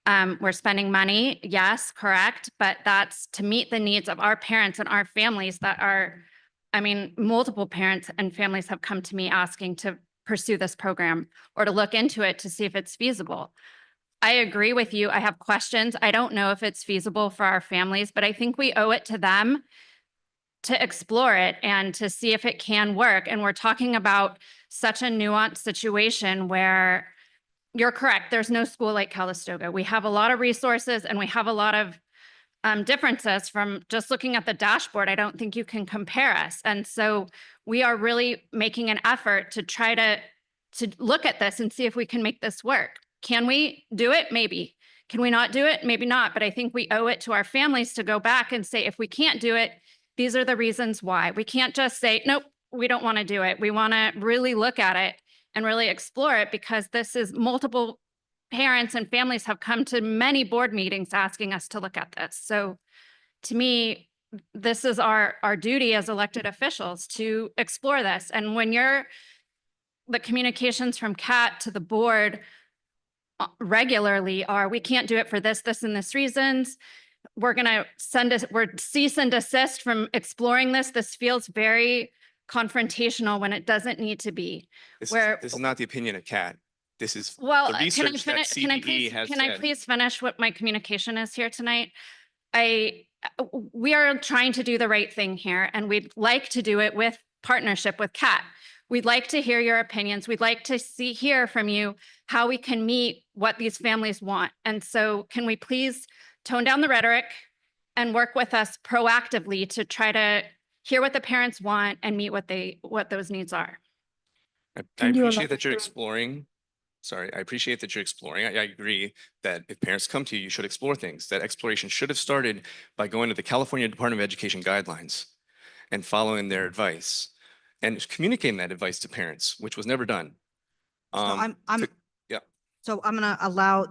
We're spending money, yes, correct, but that's to meet the needs of our parents and our families that are, I mean, multiple parents and families have come to me asking to pursue this program or to look into it to see if it's feasible. I agree with you. I have questions. I don't know if it's feasible for our families, but I think we owe it to them to explore it and to see if it can work. And we're talking about such a nuanced situation where you're correct. There's no school like Calistoga. We have a lot of resources and we have a lot of differences from just looking at the dashboard. I don't think you can compare us. And so we are really making an effort to try to look at this and see if we can make this work. Can we do it? Maybe. Can we not do it? Maybe not. But I think we owe it to our families to go back and say, if we can't do it, these are the reasons why. We can't just say, nope, we don't want to do it. We want to really look at it and really explore it, because this is multiple parents and families have come to many board meetings asking us to look at this. So to me, this is our duty as elected officials to explore this. And when the communications from Kat to the board regularly are, we can't do it for this, and this reasons. We're going to we're cease and desist from exploring this. This feels very confrontational when it doesn't need to be. This is not the opinion of Kat. This is Well, the can I research that finish? Can I CDE has said. please finish what my communication is here tonight? We are trying to do the right thing here, and we'd like to do it with partnership with Kat. We'd like to hear your opinions. We'd like to hear from you how we can meet what these families want. And so can we please tone down the rhetoric and work with us proactively to try to hear what the parents want and meet what those needs are? I Can you appreciate that you're elaborate? exploring. Sorry, I appreciate that you're exploring. I agree that if parents come to you, you should explore things. That exploration should have started by going to the California Department of Education guidelines and following their advice and communicating that advice to parents, which was never done. Yeah. So I'm going to allow,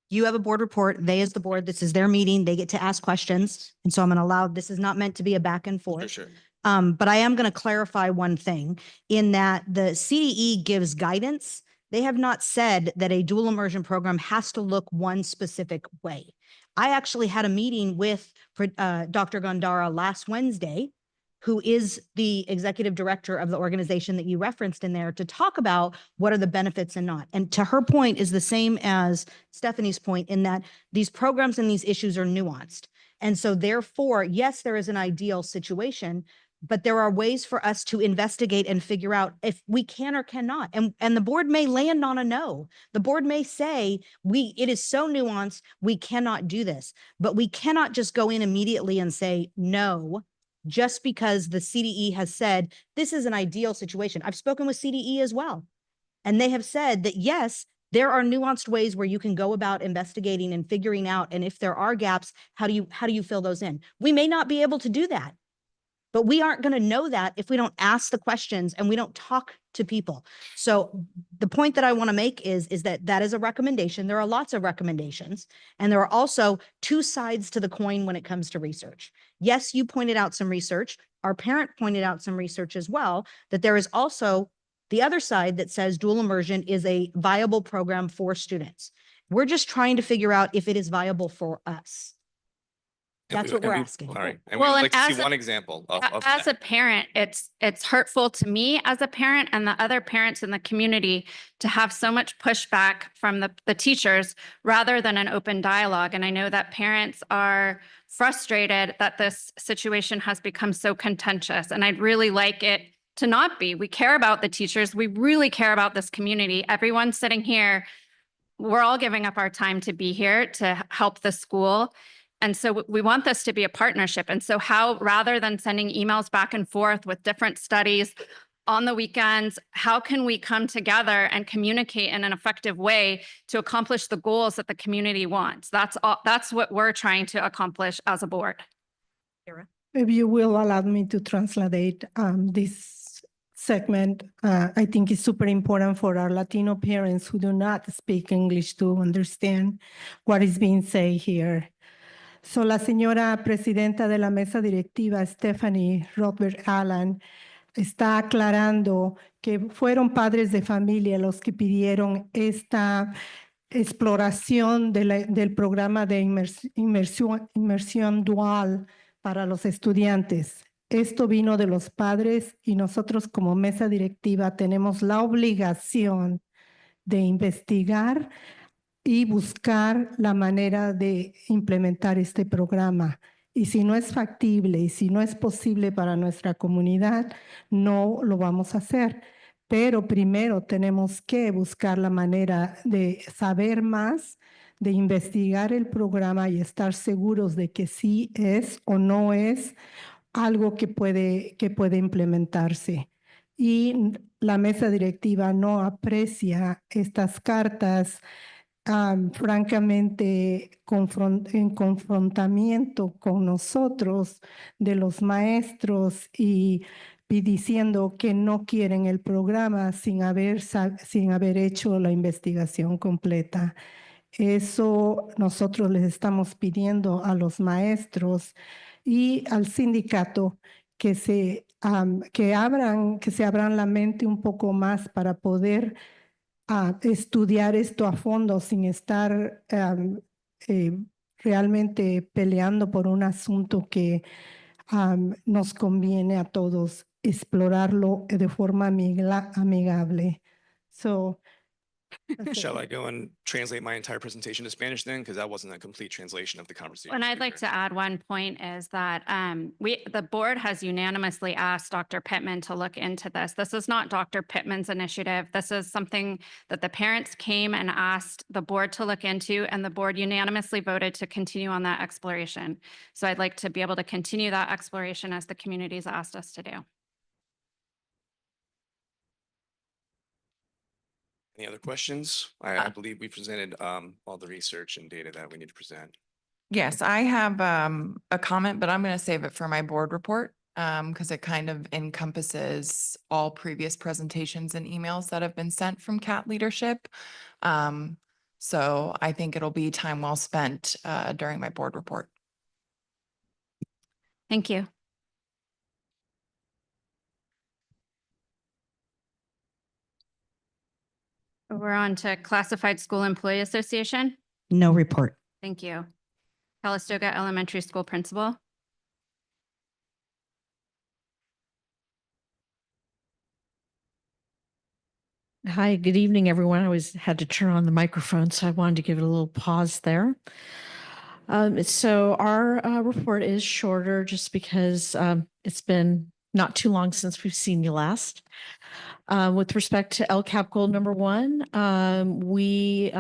you have a board report, they as the board, this is their meeting, they get to ask questions. And so I'm going to allow, this is not meant to be a back and forth. Sure. But I am going to clarify one thing in that the CDE gives guidance. They have not said that a dual immersion program has to look one specific way. I actually had a meeting with Dr. Gondara last Wednesday, who is the executive director of the organization that you referenced in there, to talk about what are the benefits and not. And to her point is the same as Stephanie's point in that these programs and these issues are nuanced. And so therefore, yes, there is an ideal situation, but there are ways for us to investigate and figure out if we can or cannot. And the board may land on a no. The board may say, it is so nuanced, we cannot do this. But we cannot just go in immediately and say no, just because the CDE has said this is an ideal situation. I've spoken with CDE as well. And they have said that, yes, there are nuanced ways where you can go about investigating and figuring out. And if there are gaps, how do you fill those in? We may not be able to do that. But we aren't going to know that if we don't ask the questions and we don't talk to people. So the point that I want to make is that is a recommendation. There are lots of recommendations. And there are also two sides to the coin when it comes to research. Yes, you pointed out some research. Our parent pointed out some research as well, that there is also the other side that says dual immersion is a viable program for students. We're just trying to figure out if it is viable for us. And That's we- what and we're we- asking. All right. And Well, we'd and like to as see a- one example of As that. a parent, it's hurtful to me as a parent and the other parents in the community to have so much pushback from the teachers rather than an open dialogue. And I know that parents are frustrated that this situation has become so contentious, and I'd really like it to not be. We care about the teachers. We really care about this community. Everyone sitting here, we're all giving up our time to be here to help the school. And so we want this to be a partnership. And so how, rather than sending emails back and forth with different studies on the weekends, how can we come together and communicate in an effective way to accomplish the goals that the community wants? That's all, that's what we're trying to accomplish as a board. If you will allow me to translate this segment, I think it's super important for our Latino parents who do not speak English to understand what is being said here. So la señora presidenta de la mesa directiva, Stephanie Robert Allen, está aclarando que fueron padres de familia los que pidieron esta exploración del programa de inmersión dual para los estudiantes. Esto vino de los padres y nosotros como mesa directiva tenemos la obligación de investigar y buscar la manera de implementar este programa. Y si no es factible y si no es posible para nuestra comunidad, no lo vamos a hacer. Pero primero tenemos que buscar la manera de saber más, de investigar el programa y estar seguros de que sí es o no es algo que puede implementarse. Y la mesa directiva no aprecia estas cartas francamente en confrontamiento con nosotros de los maestros y diciendo que no quieren el programa sin haber hecho la investigación completa. Eso nosotros les estamos pidiendo a los maestros y al sindicato que se abran la mente un poco más para poder estudiar esto a fondo sin estar realmente peleando por un asunto que nos conviene a todos explorarlo de forma amigable. So, that's it. Shall I go and translate my entire presentation to Spanish then? Because that wasn't a complete translation of the conversation. And I'd like to add one point is that the board has unanimously asked Dr. Pittman to look into this. This is not Dr. Pittman's initiative. This is something that the parents came and asked the board to look into, and the board unanimously voted to continue on that exploration. So I'd like to be able to continue that exploration as the community's asked us to do. Any other questions? I believe we presented all the research and data that we need to present. Yes, I have a comment, but I'm going to save it for my board report because it kind of encompasses all previous presentations and emails that have been sent from CAT leadership. So I think it'll be time well spent during my board report. Thank you. We're on to Classified School Employee Association. No report. Thank you. Calistoga Elementary School Principal. Hi, good evening, everyone. I had to turn on the microphone, so I wanted to give it a little pause there. So our report is shorter just because it's been not too long since we've seen you last. With respect to LCAP goal number 1, we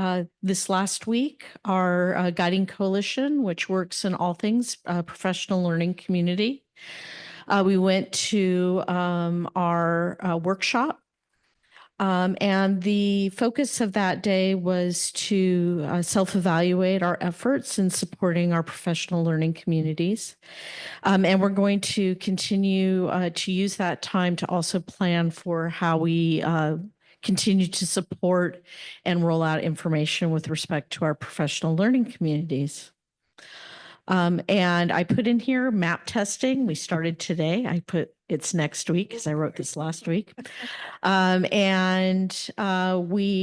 this last week, our guiding coalition, which works in all things professional learning community, we went to our workshop. And the focus of that day was to self-evaluate our efforts in supporting our professional learning communities. And we're going to continue to use that time to also plan for how we continue to support and roll out information with respect to our professional learning communities. And I put in here map testing. We started today. I put it's next week because I wrote this last week. We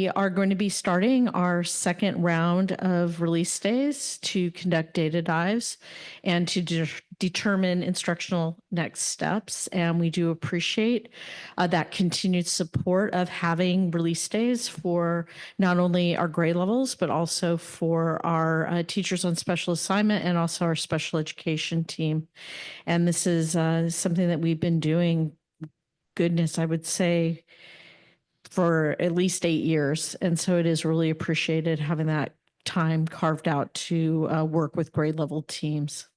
are going to be starting our second round of release days to conduct data dives and to determine instructional next steps. And we do appreciate that continued support of having release days for not only our grade levels, but also for our teachers on special assignment and also our special education team. And this is something that we've been doing, goodness, I would say for at least 8 years. And so it is really appreciated having that time carved out to work with grade level teams.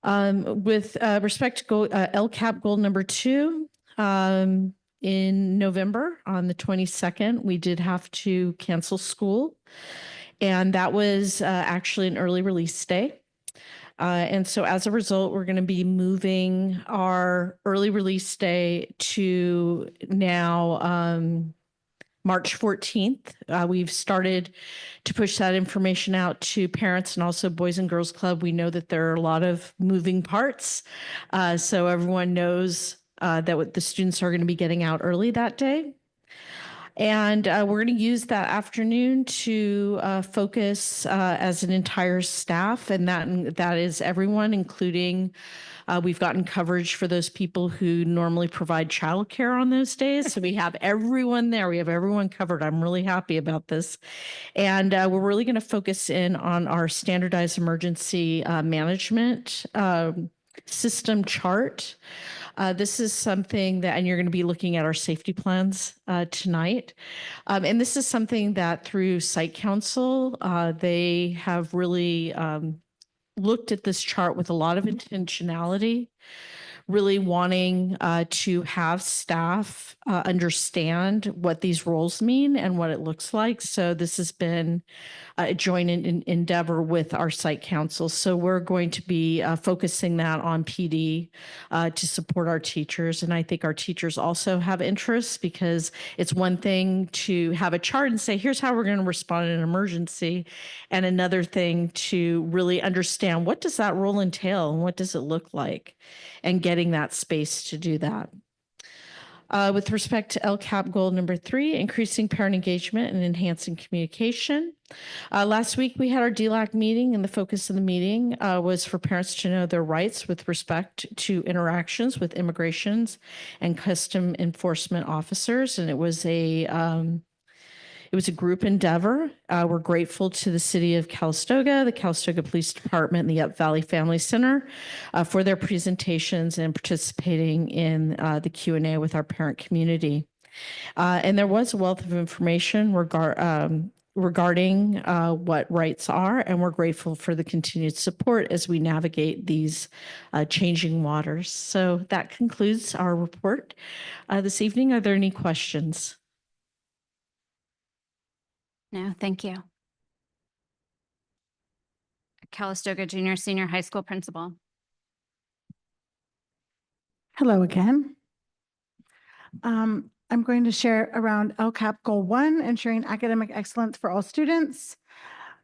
With respect to LCAP goal number 2, in November on the 22nd, we did have to cancel school. And that was actually an early release day. And so as a result, we're going to be moving our early release day to now March 14th. We've started to push that information out to parents and also Boys and Girls Club. We know that there are a lot of moving parts. So everyone knows that what the students are going to be getting out early that day. And we're going to use that afternoon to focus as an entire staff, and that is everyone, including we've gotten coverage for those people who normally provide childcare on those days. So we have everyone there. We have everyone covered. I'm really happy about this. And we're really going to focus in on our standardized emergency management system chart. This is something that, and you're going to be looking at our safety plans tonight. And this is something that through Site Council, they have really looked at this chart with a lot of intentionality, really wanting to have staff understand what these roles mean and what it looks like. So this has been a joint endeavor with our site council. So we're going to be focusing that on PD to support our teachers. And I think our teachers also have interests, because it's one thing to have a chart and say, here's how we're going to respond in an emergency. And another thing to really understand, what does that role entail and what does it look like? And getting that space to do that. With respect to LCAP goal number 3, increasing parent engagement and enhancing communication. Last week, we had our DLAC meeting, and the focus of the meeting was for parents to know their rights with respect to interactions with immigrations and custom enforcement officers. And it was a group endeavor. We're grateful to the City of Calistoga, the Calistoga Police Department, and the Up Valley Family Center for their presentations and participating in the Q&A with our parent community. And there was a wealth of information regarding what rights are, and we're grateful for the continued support as we navigate these changing waters. So that concludes our report this evening. Are there any questions? No, thank you. Calistoga Junior Senior High School Principal. Hello again. I'm going to share around LCAP Goal 1, ensuring academic excellence for all students.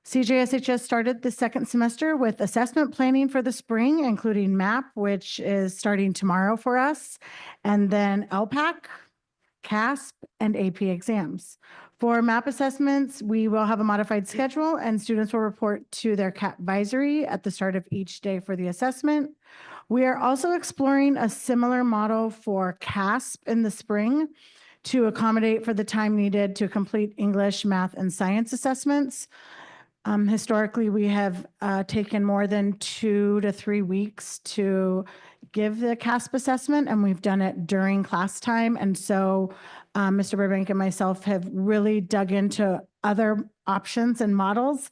CJSHS started the second semester with assessment planning for the spring, including MAP, which is starting tomorrow for us, and then LPAC, CASP, and AP exams. For MAP assessments, we will have a modified schedule, and students will report to their CAP advisory at the start of each day for the assessment. We are also exploring a similar model for CASP in the spring to accommodate for the time needed to complete English, math, and science assessments. Historically, we have taken more than 2 to 3 weeks to give the CASP assessment, and we've done it during class time. And so Mr. Burbank and myself have really dug into other options and models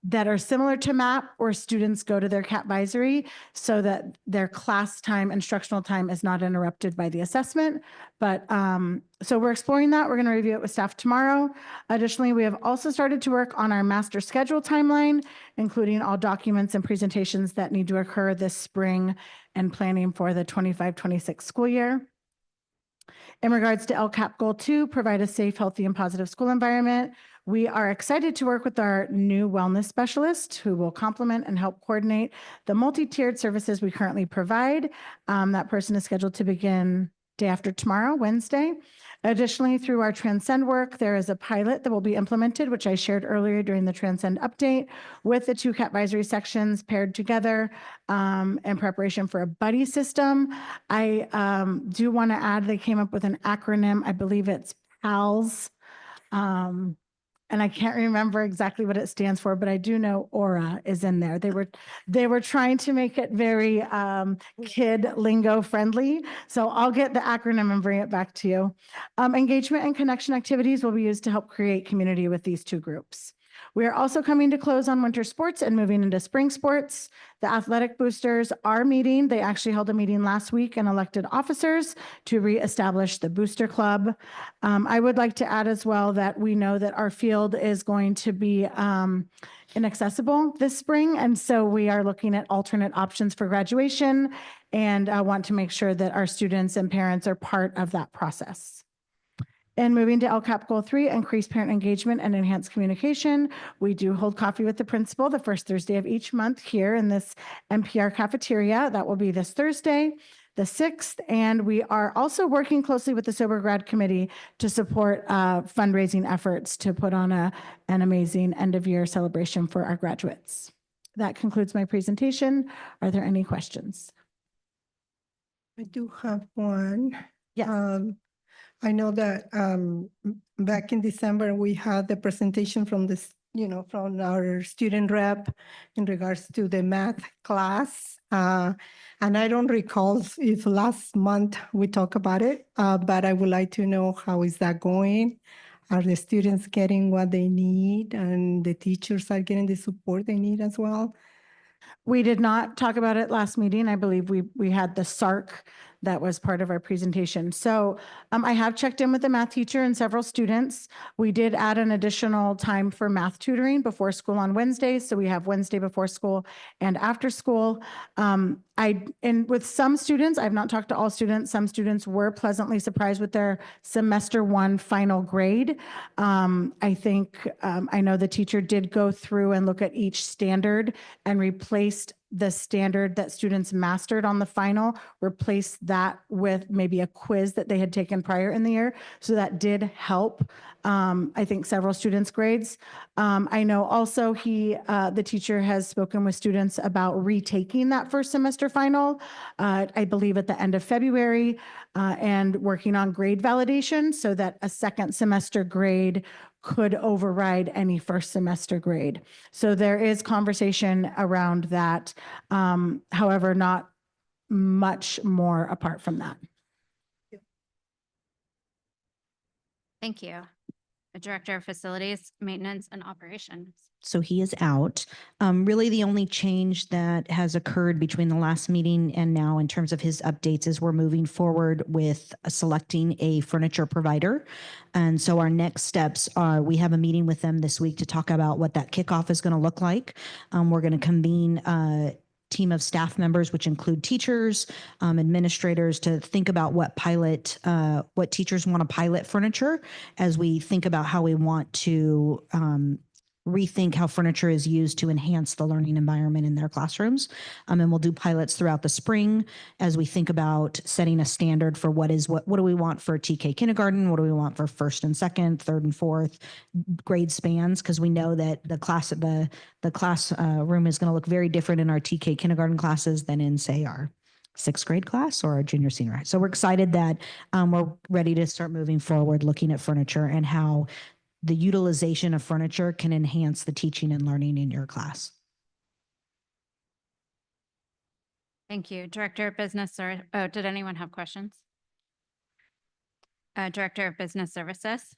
that are similar to MAP, where students go to their CAP advisory so that their class time, instructional time is not interrupted by the assessment. But so we're exploring that. We're going to review it with staff tomorrow. Additionally, we have also started to work on our master schedule timeline, including all documents and presentations that need to occur this spring and planning for the 25-26 school year. In regards to LCAP Goal 2, provide a safe, healthy, and positive school environment. We are excited to work with our new wellness specialist who will complement and help coordinate the multi-tiered services we currently provide. That person is scheduled to begin day after tomorrow, Wednesday. Additionally, through our Transcend work, there is a pilot that will be implemented, which I shared earlier during the Transcend update, with the two advisory sections paired together in preparation for a buddy system. I do want to add, they came up with an acronym. I believe it's PALS. And I can't remember exactly what it stands for, but I do know Aura is in there. They were trying to make it very kid lingo friendly. So I'll get the acronym and bring it back to you. Engagement and connection activities will be used to help create community with these two groups. We are also coming to close on winter sports and moving into spring sports. The athletic boosters are meeting. They actually held a meeting last week and elected officers to reestablish the booster club. I would like to add as well that we know that our field is going to be inaccessible this spring. And so we are looking at alternate options for graduation, and I want to make sure that our students and parents are part of that process. And moving to LCAP Goal 3, increase parent engagement and enhance communication. We do hold coffee with the principal the first Thursday of each month here in this NPR cafeteria. That will be this Thursday, the 6th. And we are also working closely with the Sober Grad Committee to support fundraising efforts to put on an amazing end of year celebration for our graduates. That concludes my presentation. Are there any questions? I do have one. Yes. I know that back in December, we had the presentation from this, from our student rep in regards to the math class. And I don't recall if last month we talked about it, but I would like to know how is that going? Are the students getting what they need and the teachers are getting the support they need as well? We did not talk about it last meeting. I believe we had the SARC that was part of our presentation. So I have checked in with the math teacher and several students. We did add an additional time for math tutoring before school on Wednesdays. So we have Wednesday before school and after school. And with some students, I've not talked to all students. Some students were pleasantly surprised with their semester 1 final grade. I think, I know the teacher did go through and look at each standard and replaced the standard that students mastered on the final, replaced that with maybe a quiz that they had taken prior in the year. So that did help, I think, several students' grades. I know also the teacher has spoken with students about retaking that first semester final, I believe at the end of February, and working on grade validation so that a second semester grade could override any first semester grade. So there is conversation around that. However, not much more apart from that. Thank you. The Director of Facilities, Maintenance, and Operations. So he is out. Really, the only change that has occurred between the last meeting and now in terms of his updates is we're moving forward with selecting a furniture provider. And so our next steps are, we have a meeting with them this week to talk about what that kickoff is going to look like. We're going to convene team of staff members, which include teachers, administrators, to think about what teachers want to pilot furniture as we think about how we want to rethink how furniture is used to enhance the learning environment in their classrooms. And we'll do pilots throughout the spring as we think about setting a standard for what do we want for TK kindergarten? What do we want for first and second, third and fourth grade spans? Because we know that the class room is going to look very different in our TK kindergarten classes than in, say, our 6th grade class or our junior senior high. So we're excited that we're ready to start moving forward, looking at furniture and how the utilization of furniture can enhance the teaching and learning in your class. Thank you. Director of Business, did anyone have questions? Director of Business Services.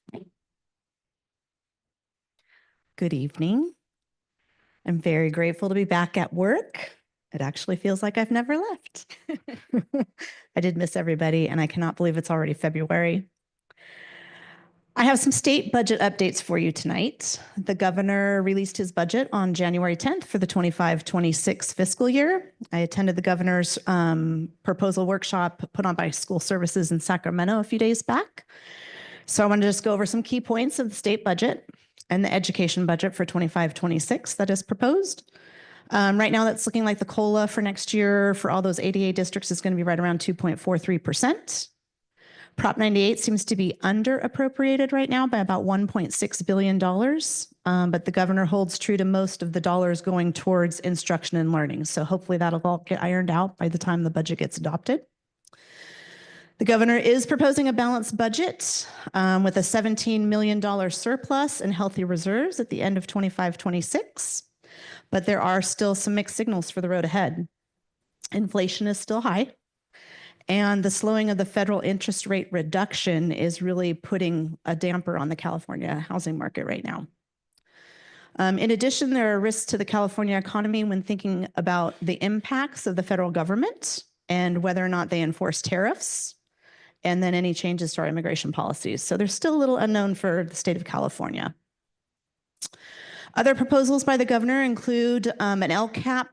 Good evening. I'm very grateful to be back at work. It actually feels like I've never left. I did miss everybody, and I cannot believe it's already February. I have some state budget updates for you tonight. The governor released his budget on January 10th for the 25-26 fiscal year. I attended the governor's proposal workshop put on by School Services in Sacramento a few days back. So I want to just go over some key points of the state budget. and the education budget for 25-26 that is proposed. Right now, that's looking like the COLA for next year for all those ADA districts is going to be right around 2.43%. Prop 98 seems to be under appropriated right now by about $1.6 billion. But the governor holds true to most of the dollars going towards instruction and learning. So hopefully that'll all get ironed out by the time the budget gets adopted. The governor is proposing a balanced budget with a $17 million surplus and healthy reserves at the end of 25-26. But there are still some mixed signals for the road ahead. Inflation is still high. And the slowing of the federal interest rate reduction is really putting a damper on the California housing market right now. In addition, there are risks to the California economy when thinking about the impacts of the federal government and whether or not they enforce tariffs, and then any changes to our immigration policies. So there's still a little unknown for the state of California. Other proposals by the governor include an LCAP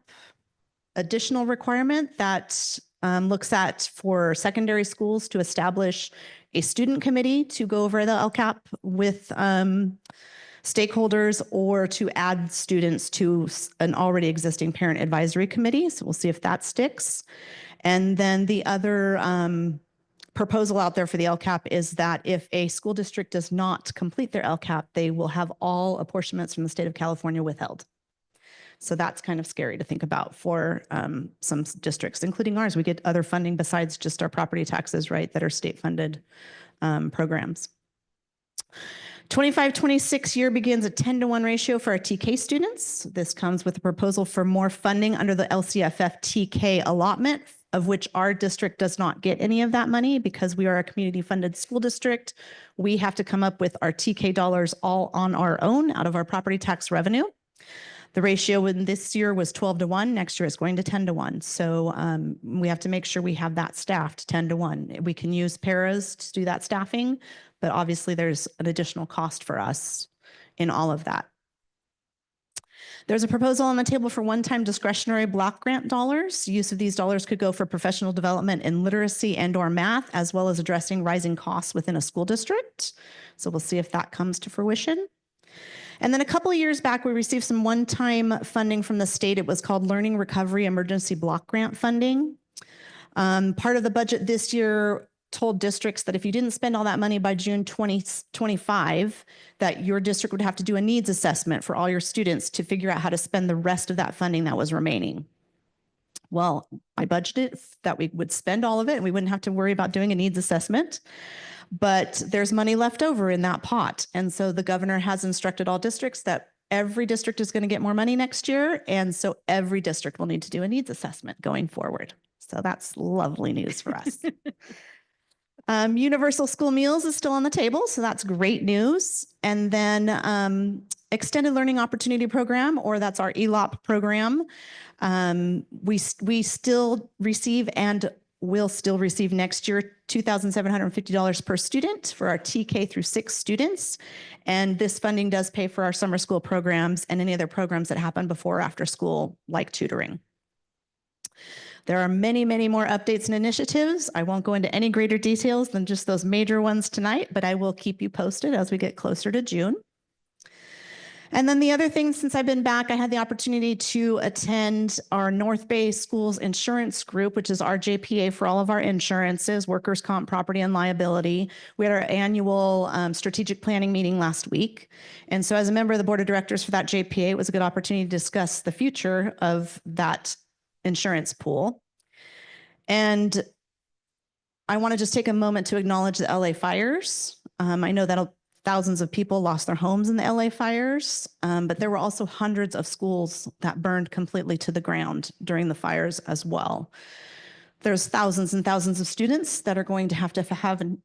additional requirement that looks at for secondary schools to establish a student committee to go over the LCAP with stakeholders, or to add students to an already existing parent advisory committee. So we'll see if that sticks. And then the other proposal out there for the LCAP is that if a school district does not complete their LCAP, they will have all apportionments from the state of California withheld. So that's kind of scary to think about for some districts, including ours. We get other funding besides just our property taxes, right, that are state-funded programs. 25-26 year begins a 10-to-1 ratio for our TK students. This comes with a proposal for more funding under the LCFF TK allotment, of which our district does not get any of that money because we are a community-funded school district. We have to come up with our TK dollars all on our own out of our property tax revenue. The ratio in this year was 12-to-1. Next year it's going to 10-to-1. So we have to make sure we have that staffed 10-to-1. We can use paras to do that staffing, but obviously there's an additional cost for us in all of that. There's a proposal on the table for one-time discretionary block grant dollars. Use of these dollars could go for professional development in literacy and/or math, as well as addressing rising costs within a school district. So we'll see if that comes to fruition. And then a couple of years back, we received some one-time funding from the state. It was called Learning Recovery Emergency Block Grant Funding. Part of the budget this year told districts that if you didn't spend all that money by June 2025, that your district would have to do a needs assessment for all your students to figure out how to spend the rest of that funding that was remaining. Well, I budgeted that we would spend all of it and we wouldn't have to worry about doing a needs assessment. But there's money left over in that pot. And so the governor has instructed all districts that every district is going to get more money next year. And so every district will need to do a needs assessment going forward. So that's lovely news for us. Universal school meals is still on the table. So that's great news. And then extended learning opportunity program, or that's our ELOP program. We still receive and will still receive next year $2,750 per student for our TK through 6 students. And this funding does pay for our summer school programs and any other programs that happen before or after school, like tutoring. There are many, many more updates and initiatives. I won't go into any greater details than just those major ones tonight, but I will keep you posted as we get closer to June. And then the other thing, since I've been back, I had the opportunity to attend our North Bay Schools Insurance Group, which is our JPA for all of our insurances, workers' comp, property, and liability. We had our annual strategic planning meeting last week. And so as a member of the board of directors for that JPA, it was a good opportunity to discuss the future of that insurance pool. And I want to just take a moment to acknowledge the LA fires. I know that thousands of people lost their homes in the LA fires, but there were also hundreds of schools that burned completely to the ground during the fires as well. There's thousands and thousands of students that are going to have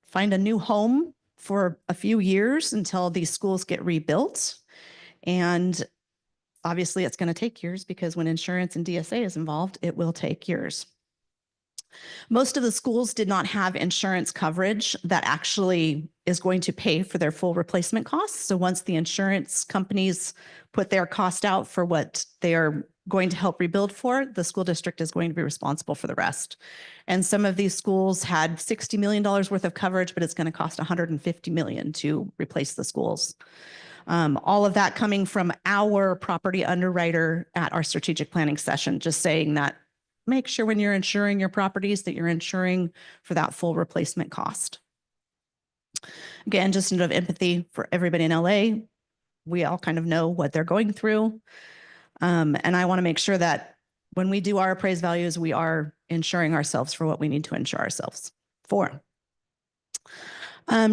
find a new home for a few years until these schools get rebuilt. And obviously it's going to take years because when insurance and DSA is involved, it will take years. Most of the schools did not have insurance coverage that actually is going to pay for their full replacement costs. So once the insurance companies put their cost out for what they are going to help rebuild for, the school district is going to be responsible for the rest. And some of these schools had $60 million worth of coverage, but it's going to cost $150 million to replace the schools. All of that coming from our property underwriter at our strategic planning session, just saying that make sure when you're insuring your properties that you're insuring for that full replacement cost. Again, just a note of empathy for everybody in LA. We all kind of know what they're going through. And I want to make sure that when we do our appraised values, we are insuring ourselves for what we need to insure ourselves for.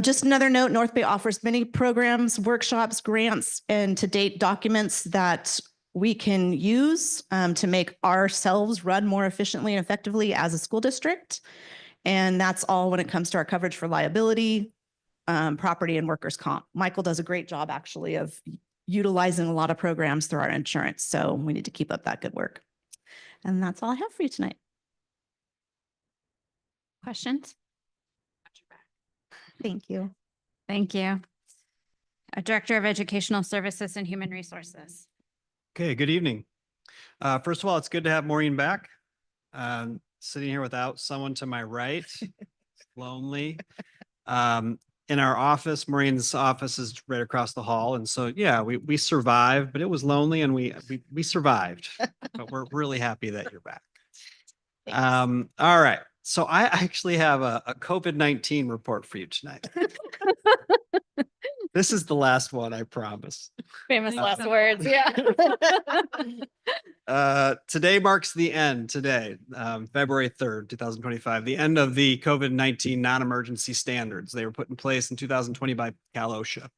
Just another note, North Bay offers many programs, workshops, grants, and to date documents that we can use to make ourselves run more efficiently and effectively as a school district. And that's all when it comes to our coverage for liability, property, and workers' comp. Michael does a great job actually of utilizing a lot of programs through our insurance. So we need to keep up that good work. And that's all I have for you tonight. Questions? Thank you. Thank you. Director of Educational Services and Human Resources. Okay, good evening. First of all, it's good to have Maureen back. Sitting here without someone to my right, lonely. In our office, Maureen's office is right across the hall. And so, yeah, we survived, but it was lonely and we survived, but we're really happy that you're back. All right. So I actually have a COVID-19 report for you tonight. This is the last one, I promise. Famous last words, yeah. Today marks the end, February 3rd, 2025, the end of the COVID-19 non-emergency standards. They were put in place in 2020 by Cal OSHA.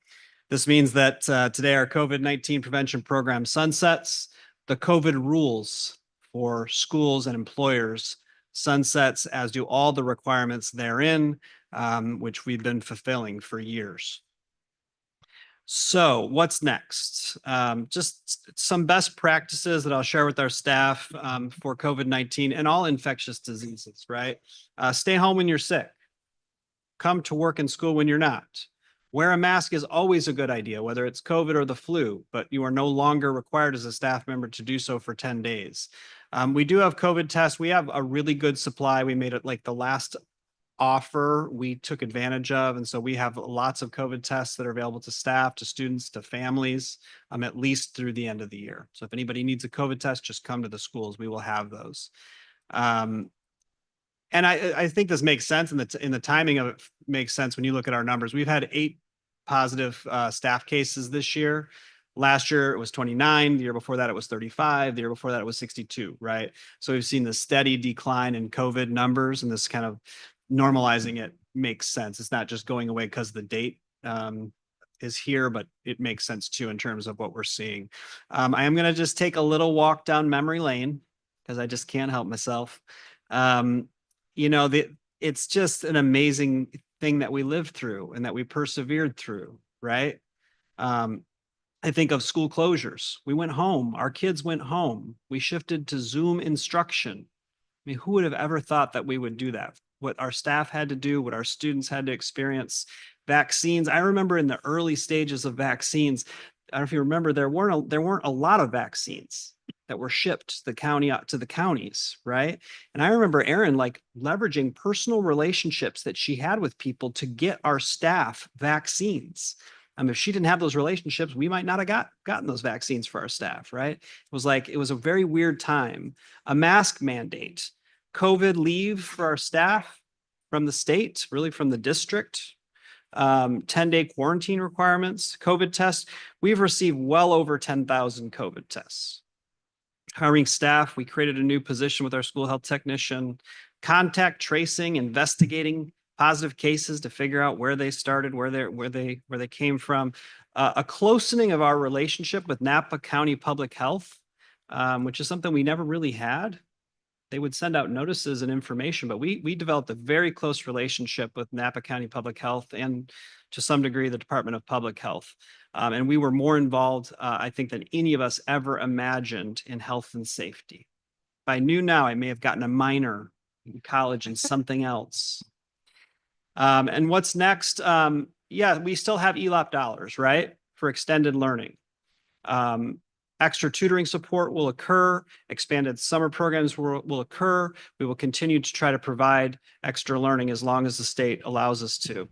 This means that today our COVID-19 prevention program sunsets. The COVID rules for schools and employers sunsets, as do all the requirements therein, which we've been fulfilling for years. So what's next? Just some best practices that I'll share with our staff for COVID-19 and all infectious diseases, right? Stay home when you're sick. Come to work and school when you're not. Wear a mask is always a good idea, whether it's COVID or the flu, but you are no longer required as a staff member to do so for 10 days. We do have COVID tests. We have a really good supply. We made it like the last offer we took advantage of. And so we have lots of COVID tests that are available to staff, to students, to families, at least through the end of the year. So if anybody needs a COVID test, just come to the schools. We will have those. And I think this makes sense, and in the timing of it makes sense when you look at our numbers. We've had 8 positive staff cases this year. Last year it was 29. The year before that it was 35. The year before that it was 62, right? So we've seen the steady decline in COVID numbers, and this kind of normalizing it makes sense. It's not just going away because the date is here, but it makes sense too in terms of what we're seeing. I am going to just take a little walk down memory lane because I just can't help myself. You know, it's just an amazing thing that we lived through and that we persevered through, right? I think of school closures. We went home. Our kids went home. We shifted to Zoom instruction. I mean, who would have ever thought that we would do that? What our staff had to do, what our students had to experience. Vaccines. I remember in the early stages of vaccines, I don't know if you remember, there weren't a lot of vaccines that were shipped the county out to the counties, right? And I remember Erin like leveraging personal relationships that she had with people to get our staff vaccines. If she didn't have those relationships, we might not have gotten those vaccines for our staff, right? It was a very weird time. A mask mandate, COVID leave for our staff from the state, really from the district, 10-day quarantine requirements, COVID tests. We've received well over 10,000 COVID tests. Hiring staff, we created a new position with our school health technician, contact tracing, investigating positive cases to figure out where they started, where they came from, a closening of our relationship with Napa County Public Health, which is something we never really had. They would send out notices and information, but we developed a very close relationship with Napa County Public Health and to some degree the Department of Public Health. And we were more involved, I think, than any of us ever imagined in health and safety. If I knew now, I may have gotten a minor in college in something else. And what's next? Yeah, we still have ELAP dollars, right? For extended learning. Extra tutoring support will occur, expanded summer programs will occur. We will continue to try to provide extra learning as long as the state allows us to.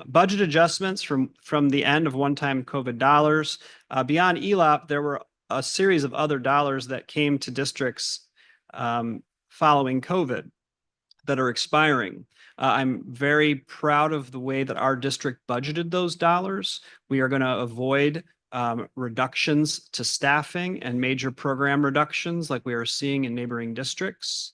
Budget adjustments from the end of one-time COVID dollars. Beyond ELAP, there were a series of other dollars that came to districts following COVID that are expiring. I'm very proud of the way that our district budgeted those dollars. We are going to avoid reductions to staffing and major program reductions like we are seeing in neighboring districts.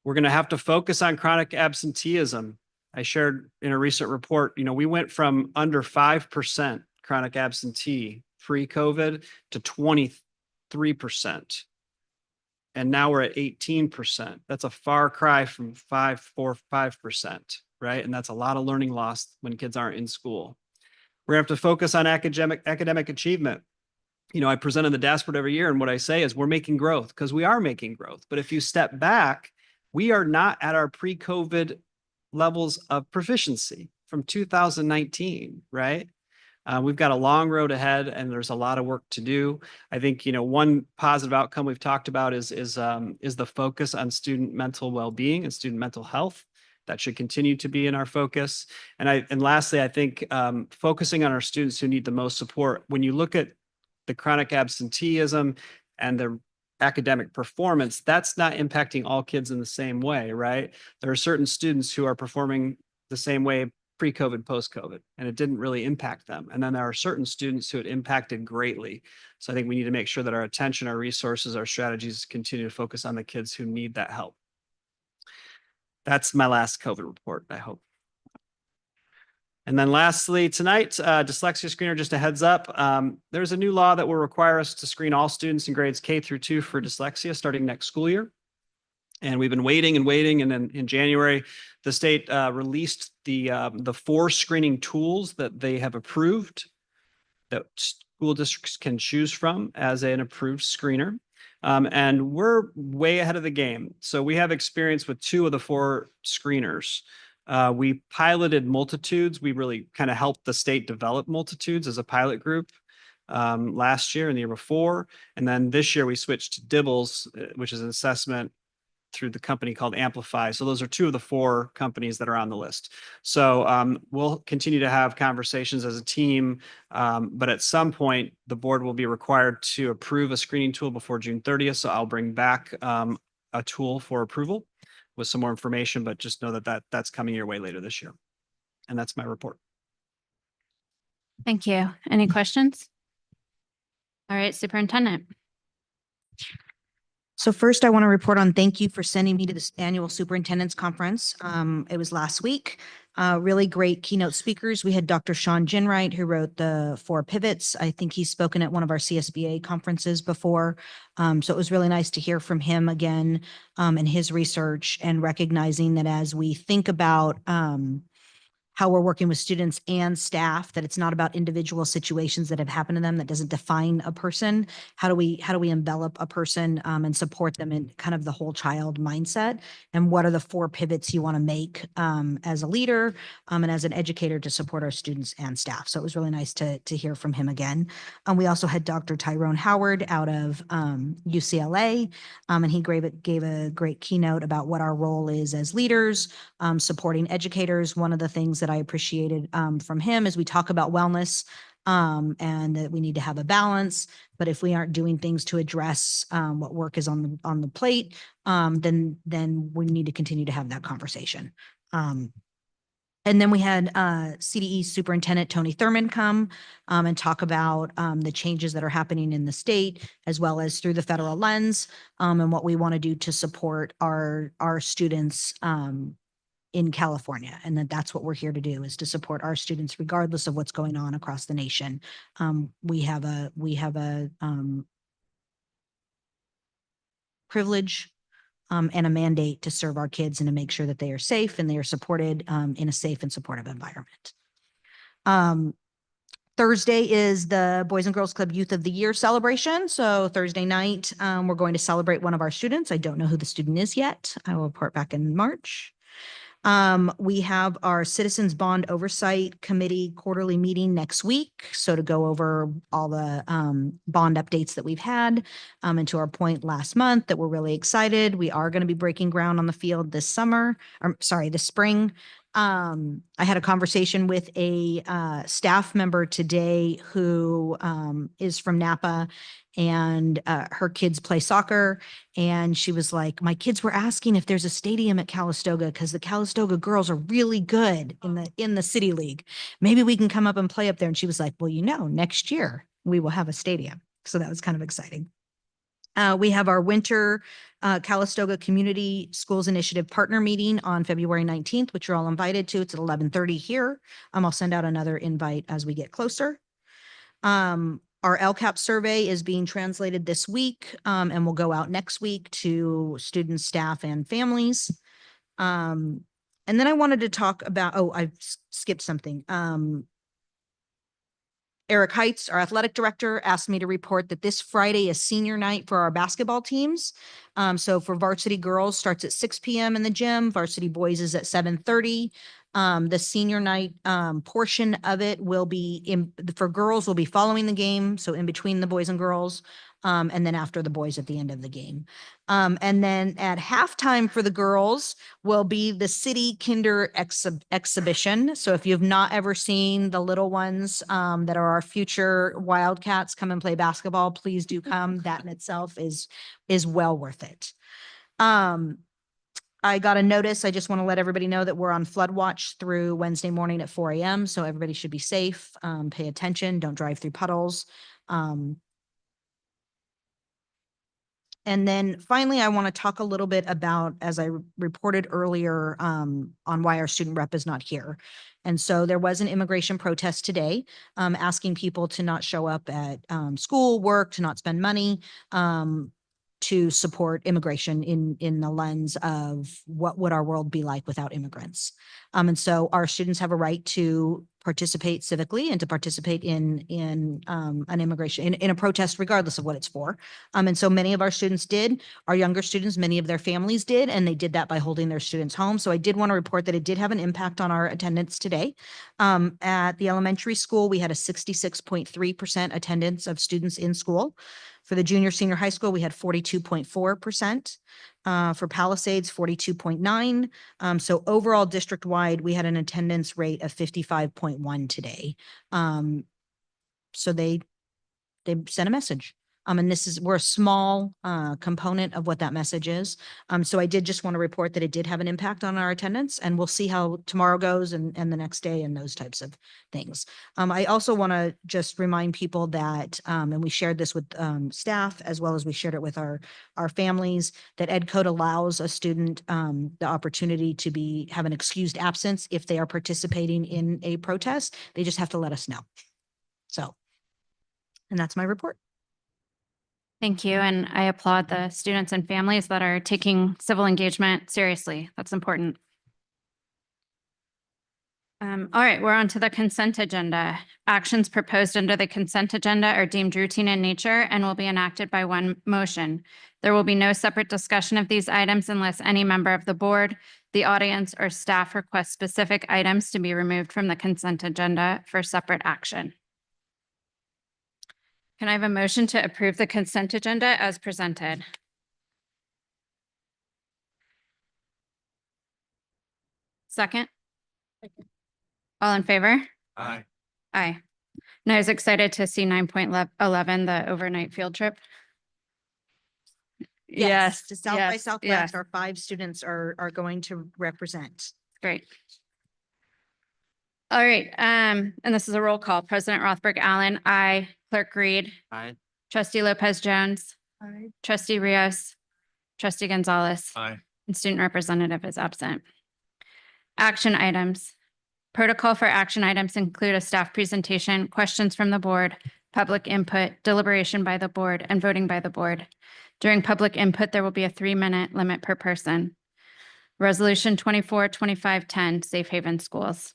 We're going to have to focus on chronic absenteeism. I shared in a recent report, we went from under 5% chronic absentee pre-COVID to 23%. And now we're at 18%. That's a far cry from 5%, right? And that's a lot of learning loss when kids aren't in school. We're gonna have to focus on academic achievement. I present on the dashboard every year, and what I say is we're making growth because we are making growth. But if you step back, we are not at our pre-COVID levels of proficiency from 2019, right? We've got a long road ahead, and there's a lot of work to do. I think one positive outcome we've talked about is the focus on student mental well-being and student mental health. That should continue to be in our focus. And lastly, I think focusing on our students who need the most support. When you look at the chronic absenteeism and the academic performance, that's not impacting all kids in the same way, right? There are certain students who are performing the same way pre-COVID, post-COVID, and it didn't really impact them. And then there are certain students who it impacted greatly. So I think we need to make sure that our attention, our resources, our strategies continue to focus on the kids who need that help. That's my last COVID report, I hope. And then lastly, tonight, dyslexia screener, just a heads up. There's a new law that will require us to screen all students in grades K-2 for dyslexia starting next school year. And we've been waiting. And then in January, the state released the 4 screening tools that they have approved that school districts can choose from as an approved screener. And we're way ahead of the game. So we have experience with 2 of the 4 screeners. We piloted Multitudes. We really kind of helped the state develop Multitudes as a pilot group last year and the year before. And then this year we switched to Dibbles, which is an assessment through the company called Amplify. So those are 2 of the 4 companies that are on the list. So we'll continue to have conversations as a team, but at some point the board will be required to approve a screening tool before June 30th. So I'll bring back a tool for approval with some more information, but just know that that's coming your way later this year. And that's my report. Thank you. Any questions? All right, Superintendent. So first, I want to report on thank you for sending me to this annual superintendent's conference. It was last week. Really great keynote speakers. We had Dr. Sean Ginwright, who wrote the 4 Pivots. I think he's spoken at one of our CSBA conferences before. So it was really nice to hear from him again and his research, and recognizing that as we think about how we're working with students and staff, that it's not about individual situations that have happened to them. That doesn't define a person. How do we envelop a person and support them in kind of the whole child mindset? And what are the 4 pivots you want to make as a leader and as an educator to support our students and staff? So it was really nice to hear from him again. We also had Dr. Tyrone Howard out of UCLA, and he gave a great keynote about what our role is as leaders, supporting educators. One of the things that I appreciated from him is we talk about wellness and that we need to have a balance. But if we aren't doing things to address what work is on the plate, then we need to continue to have that conversation. And then we had CDE Superintendent Tony Thurman come and talk about the changes that are happening in the state, as well as through the federal lens, and what we want to do to support our students in California. And that's what we're here to do, is to support our students regardless of what's going on across the nation. We have a privilege and a mandate to serve our kids and to make sure that they are safe and they are supported in a safe and supportive environment. Thursday is the Boys and Girls Club Youth of the Year celebration. So Thursday night, we're going to celebrate one of our students. I don't know who the student is yet. I will report back in March. We have our Citizens Bond Oversight Committee quarterly meeting next week. So to go over all the bond updates that we've had, and to our point last month that we're really excited. We are going to be breaking ground on the field this spring. I had a conversation with a staff member today who is from Napa, and her kids play soccer. And she was like, my kids were asking if there's a stadium at Calistoga because the Calistoga girls are really good in the city league. Maybe we can come up and play up there. And she was like, well, next year we will have a stadium. So that was kind of exciting. We have our winter Calistoga Community Schools Initiative Partner Meeting on February 19th, which you're all invited to. It's at 11:30 here. I'll send out another invite as we get closer. Our LCAP survey is being translated this week, and will go out next week to students, staff, and families. And then I wanted to talk about, I've skipped something. Eric Heights, our athletic director, asked me to report that this Friday is senior night for our basketball teams. So for varsity girls starts at 6 p.m. in the gym, varsity boys is at 7:30. The senior night portion of it will be for girls will be following the game. So in between the boys and girls, and then after the boys at the end of the game. And then at halftime for the girls will be the City Kinder exhibition. So if you've not ever seen the little ones that are our future Wildcats come and play basketball, please do come. That in itself is well worth it. I got a notice. I just want to let everybody know that we're on flood watch through Wednesday morning at 4 a.m. So everybody should be safe. Pay attention. Don't drive through puddles. And then finally, I want to talk a little bit about, as I reported earlier, on why our student rep is not here. And so there was an immigration protest today, asking people to not show up at school, work, to not spend money, to support immigration in the lens of what would our world be like without immigrants. And so our students have a right to participate civically and to participate in an immigration, in a protest, regardless of what it's for. And so many of our students did, our younger students, many of their families did, and they did that by holding their students home. So I did want to report that it did have an impact on our attendance today. At the elementary school, we had a 66.3% attendance of students in school. For the junior, senior high school, we had 42.4%. For Palisades, 42.9. So overall district-wide, we had an attendance rate of 55.1 today. So they sent a message. And we're a small component of what that message is. So I did just want to report that it did have an impact on our attendance, and we'll see how tomorrow goes and the next day and those types of things. I also want to just remind people that, and we shared this with staff as well as we shared it with our families, that Ed Code allows a student the opportunity to have an excused absence if they are participating in a protest. They just have to let us know. So, and that's my report. Thank you. And I applaud the students and families that are taking civil engagement seriously. That's important. All right, we're on to the consent agenda. Actions proposed under the consent agenda are deemed routine in nature and will be enacted by one motion. There will be no separate discussion of these items unless any member of the board, the audience, or staff requests specific items to be removed from the consent agenda for separate action. Can I have a motion to approve the consent agenda as presented? Second? All in favor? Aye. Aye. And I was excited to see 9.11, the overnight field trip. Yes, To South by yes, Southwest, yes. our 5 students are going to represent. Great. All right, and this is a roll call. President Rothberg Allen, aye. Clerk Reed, Aye. Trustee Lopez Jones, Aye. Trustee Rios, Trustee Gonzalez, Aye. and student representative is absent. Action items. Protocol for action items include a staff presentation, questions from the board, public input, deliberation by the board, and voting by the board. During public input, there will be a 3-minute limit per person. Resolution 24-2510, Safe Haven Schools.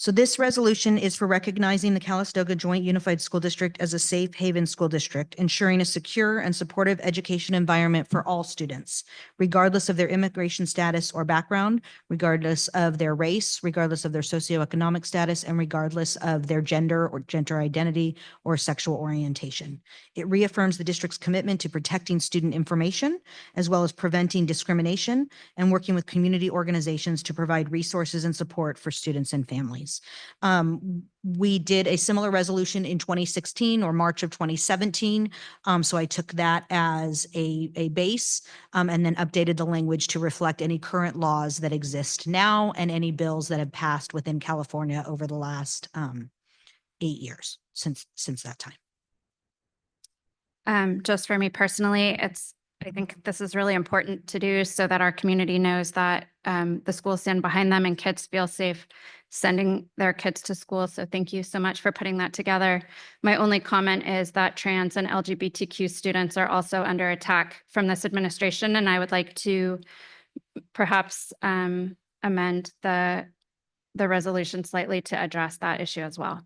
So this resolution is for recognizing the Calistoga Joint Unified School District as a safe haven school district, ensuring a secure and supportive education environment for all students, regardless of their immigration status or background, regardless of their race, regardless of their socioeconomic status, and regardless of their gender or gender identity or sexual orientation. It reaffirms the district's commitment to protecting student information, as well as preventing discrimination and working with community organizations to provide resources and support for students and families. We did a similar resolution in 2016 or March of 2017. So I took that as a base and then updated the language to reflect any current laws that exist now and any bills that have passed within California over the last 8 years since that time. Just for me personally, I think this is really important to do so that our community knows that the schools stand behind them and kids feel safe sending their kids to school. So thank you so much for putting that together. My only comment is that trans and LGBTQ students are also under attack from this administration, and I would like to perhaps amend the resolution slightly to address that issue as well.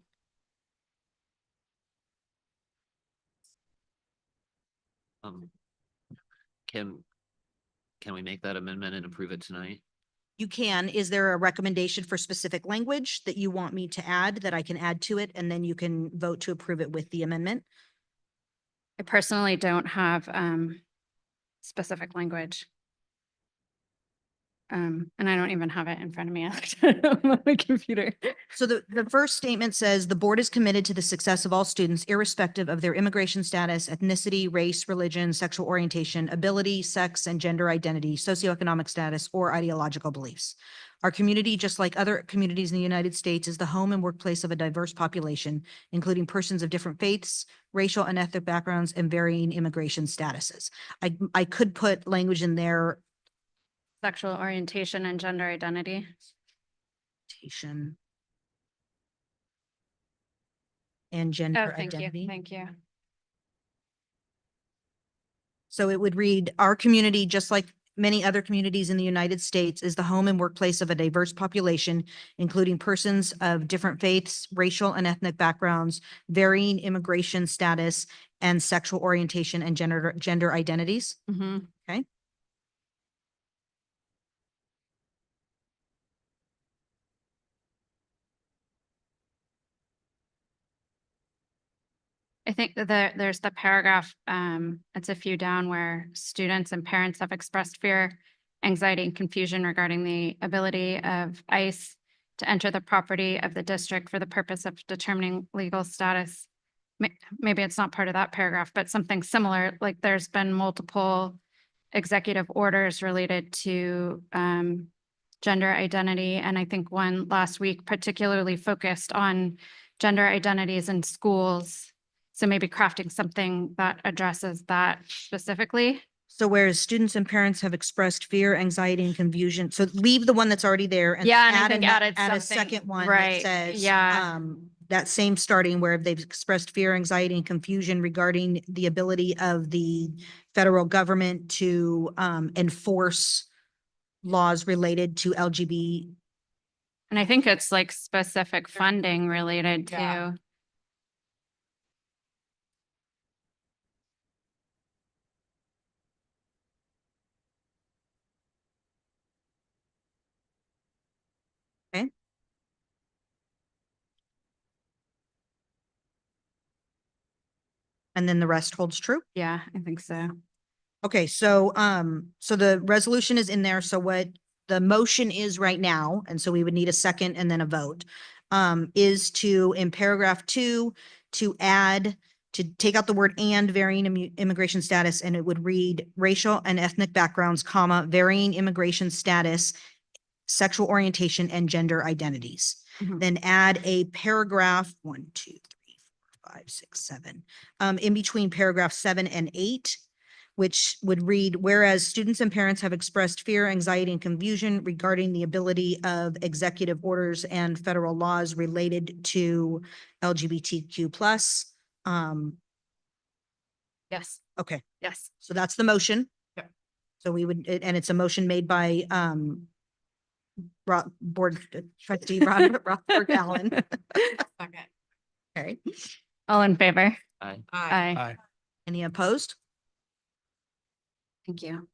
Can we make that amendment and approve it tonight? You can. Is there a recommendation for specific language that you want me to add that I can add to it, and then you can vote to approve it with the amendment? I personally don't have specific language. And I don't even have it in front of me on my computer. So the first statement says the board is committed to the success of all students, irrespective of their immigration status, ethnicity, race, religion, sexual orientation, ability, sex, and gender identity, socioeconomic status, or ideological beliefs. Our community, just like other communities in the United States, is the home and workplace of a diverse population, including persons of different faiths, racial and ethnic backgrounds, and varying immigration statuses. I could put language in there. Sexual orientation and gender identity. And gender Thank identity. you. Thank you. So it would read, our community, just like many other communities in the United States, is the home and workplace of a diverse population, including persons of different faiths, racial and ethnic backgrounds, varying immigration status, and sexual orientation and gender identities. Mhm. Okay. I think that there's the paragraph, it's a few down, where students and parents have expressed fear, anxiety, and confusion regarding the ability of ICE to enter the property of the district for the purpose of determining legal status. Maybe it's not part of that paragraph, but something similar, like there's been multiple executive orders related to gender identity. And I think one last week particularly focused on gender identities in schools. So maybe crafting something that addresses that specifically. So whereas students and parents have expressed fear, anxiety, and confusion, so leave the one that's already there and Yeah, and I add think a added add a something, second one that right, says, yeah. that same starting where they've expressed fear, anxiety, and confusion regarding the ability of the federal government to enforce laws related to LGBT. And I think it's like specific funding related Yeah. to. Okay. And then the rest holds true? Yeah, I think so. Okay, so so the resolution is in there. So what the motion is right now, and so we would need a second and then a vote, is to, in paragraph 2, to add, to take out the word and varying immigration status, and it would read racial and ethnic backgrounds, comma, varying immigration status, sexual orientation, and gender identities. Mhm. Then add a paragraph 1, 2, 3, 4, 5, 6, 7, in between paragraph 7 and 8, which would read, whereas students and parents have expressed fear, anxiety, and confusion regarding the ability of executive orders and federal laws related to LGBTQ plus. Yes, Okay, yes. so that's the motion. Yeah. So we would, and it's a motion made by Board Trustee Rutherford Allen. Second. Okay. All in favor? Aye. Aye. Aye. Any opposed? Thank you.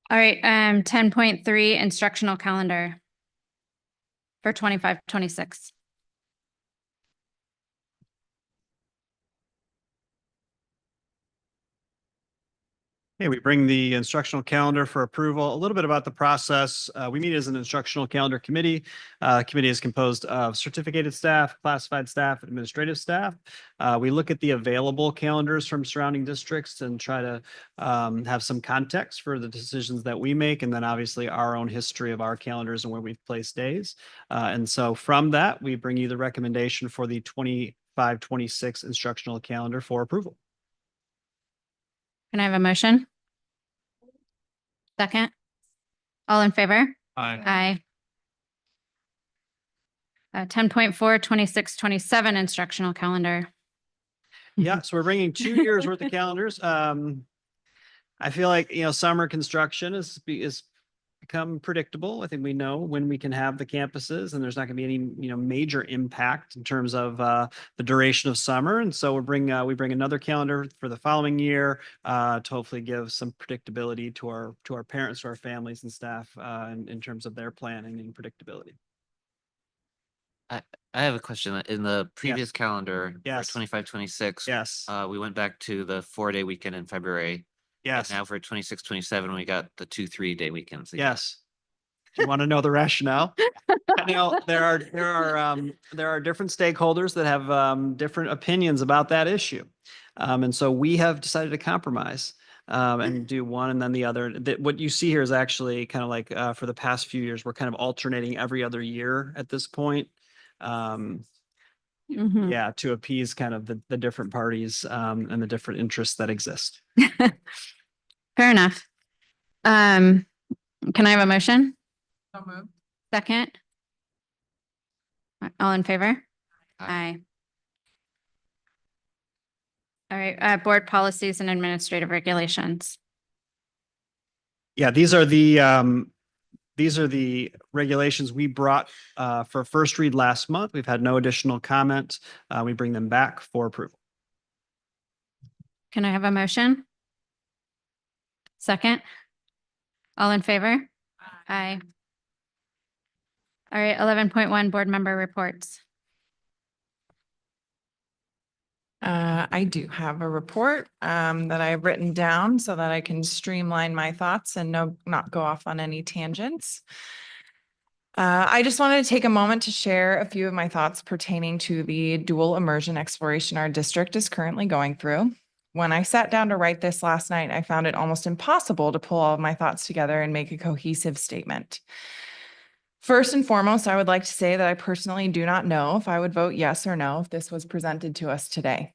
All right, 10.3 instructional calendar for 25-26. Okay, we bring the instructional calendar for approval. A little bit about the process. We meet as an instructional calendar committee. Committee is composed of certificated staff, classified staff, administrative staff. We look at the available calendars from surrounding districts and try to have some context for the decisions that we make, and then obviously our own history of our calendars and where we've placed days. And so from that, we bring you the recommendation for the 25-26 instructional calendar for approval. Can I have a motion? Second? All in favor? Aye. Aye. 10.4, 26-27 instructional calendar. Yeah, so we're bringing 2 years worth of calendars. I feel like, summer construction is become predictable. I think we know when we can have the campuses, and there's not going to be any, major impact in terms of the duration of summer. And so we bring another calendar for the following year to hopefully give some predictability to our parents, to our families and staff in terms of their planning and predictability. I have a question. In the previous calendar for Yes. 25-26, Yes. we went back to the 4-day weekend in February. Yes. And now for 26-27, we got the 2 3-day weekends. again. Yes. Do you want to know the rationale? There are different stakeholders that have different opinions about that issue. And so we have decided to compromise and do one and then the other. What you see here is actually kind of like for the past few years, we're kind of alternating every other year at this point. Yeah, to appease kind of the different parties and the different interests that exist. Fair enough. Can I have a motion? So moved. Second? All in favor? Aye. All right, board policies and administrative regulations. Yeah, these are the regulations we brought for first read last month. We've had no additional comment. We bring them back for approval. Can I have a motion? Second? All in favor? Aye. All right, 11.1 board member reports. I do have a report that I've written down so that I can streamline my thoughts and not go off on any tangents. I just wanted to take a moment to share a few of my thoughts pertaining to the dual immersion exploration our district is currently going through. When I sat down to write this last night, I found it almost impossible to pull all of my thoughts together and make a cohesive statement. First and foremost, I would like to say that I personally do not know if I would vote yes or no if this was presented to us today.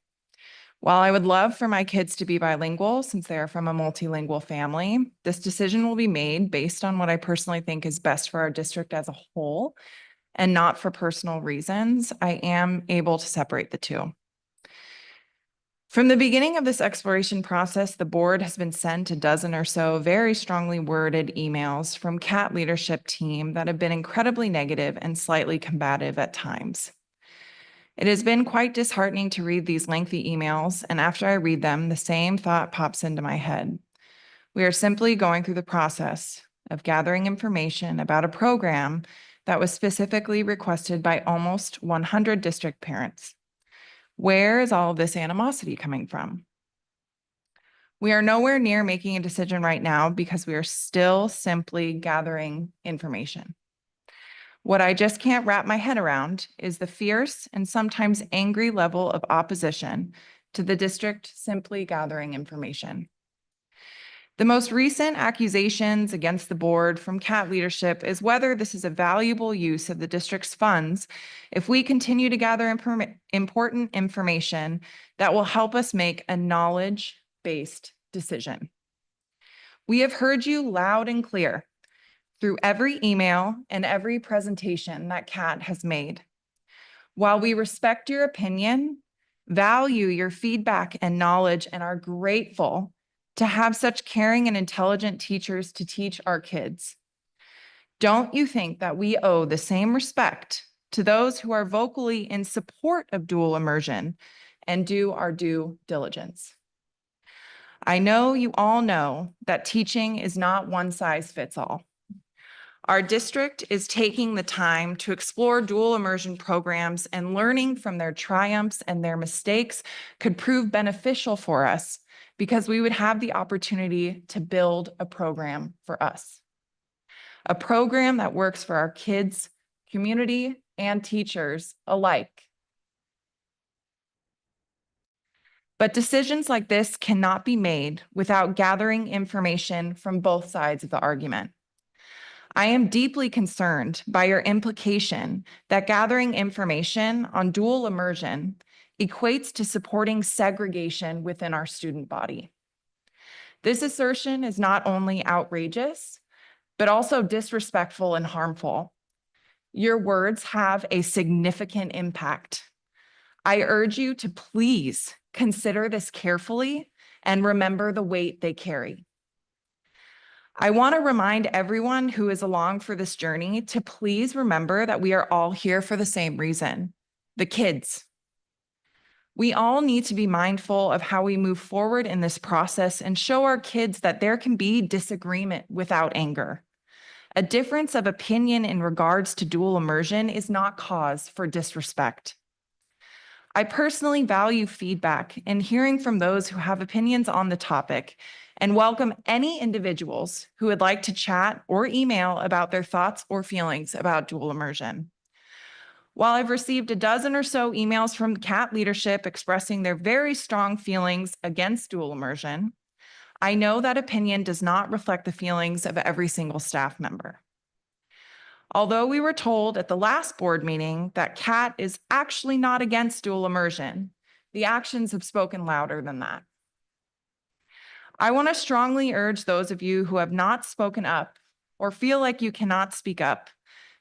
While I would love for my kids to be bilingual since they are from a multilingual family, this decision will be made based on what I personally think is best for our district as a whole and not for personal reasons. I am able to separate the two. From the beginning of this exploration process, the board has been sent a dozen or so very strongly worded emails from CAT leadership team that have been incredibly negative and slightly combative at times. It has been quite disheartening to read these lengthy emails, and after I read them, the same thought pops into my head. We are simply going through the process of gathering information about a program that was specifically requested by almost 100 district parents. Where is all of this animosity coming from? We are nowhere near making a decision right now because we are still simply gathering information. What I just can't wrap my head around is the fierce and sometimes angry level of opposition to the district simply gathering information. The most recent accusations against the board from CAT leadership is whether this is a valuable use of the district's funds if we continue to gather important information that will help us make a knowledge-based decision. We have heard you loud and clear through every email and every presentation that CAT has made. While we respect your opinion, value your feedback and knowledge, and are grateful to have such caring and intelligent teachers to teach our kids, Don't you think that we owe the same respect to those who are vocally in support of dual immersion and do our due diligence? I know you all know that teaching is not one size fits all. Our district is taking the time to explore dual immersion programs, and learning from their triumphs and their mistakes could prove beneficial for us because we would have the opportunity to build a program for us. A program that works for our kids, community, and teachers alike. But decisions like this cannot be made without gathering information from both sides of the argument. I am deeply concerned by your implication that gathering information on dual immersion equates to supporting segregation within our student body. This assertion is not only outrageous, but also disrespectful and harmful. Your words have a significant impact. I urge you to please consider this carefully and remember the weight they carry. I want to remind everyone who is along for this journey to please remember that we are all here for the same reason, the kids. We all need to be mindful of how we move forward in this process and show our kids that there can be disagreement without anger. A difference of opinion in regards to dual immersion is not cause for disrespect. I personally value feedback and hearing from those who have opinions on the topic, and welcome any individuals who would like to chat or email about their thoughts or feelings about dual immersion. While I've received a dozen or so emails from CAT leadership expressing their very strong feelings against dual immersion, I know that opinion does not reflect the feelings of every single staff member. Although we were told at the last board meeting that CAT is actually not against dual immersion, the actions have spoken louder than that. I want to strongly urge those of you who have not spoken up or feel like you cannot speak up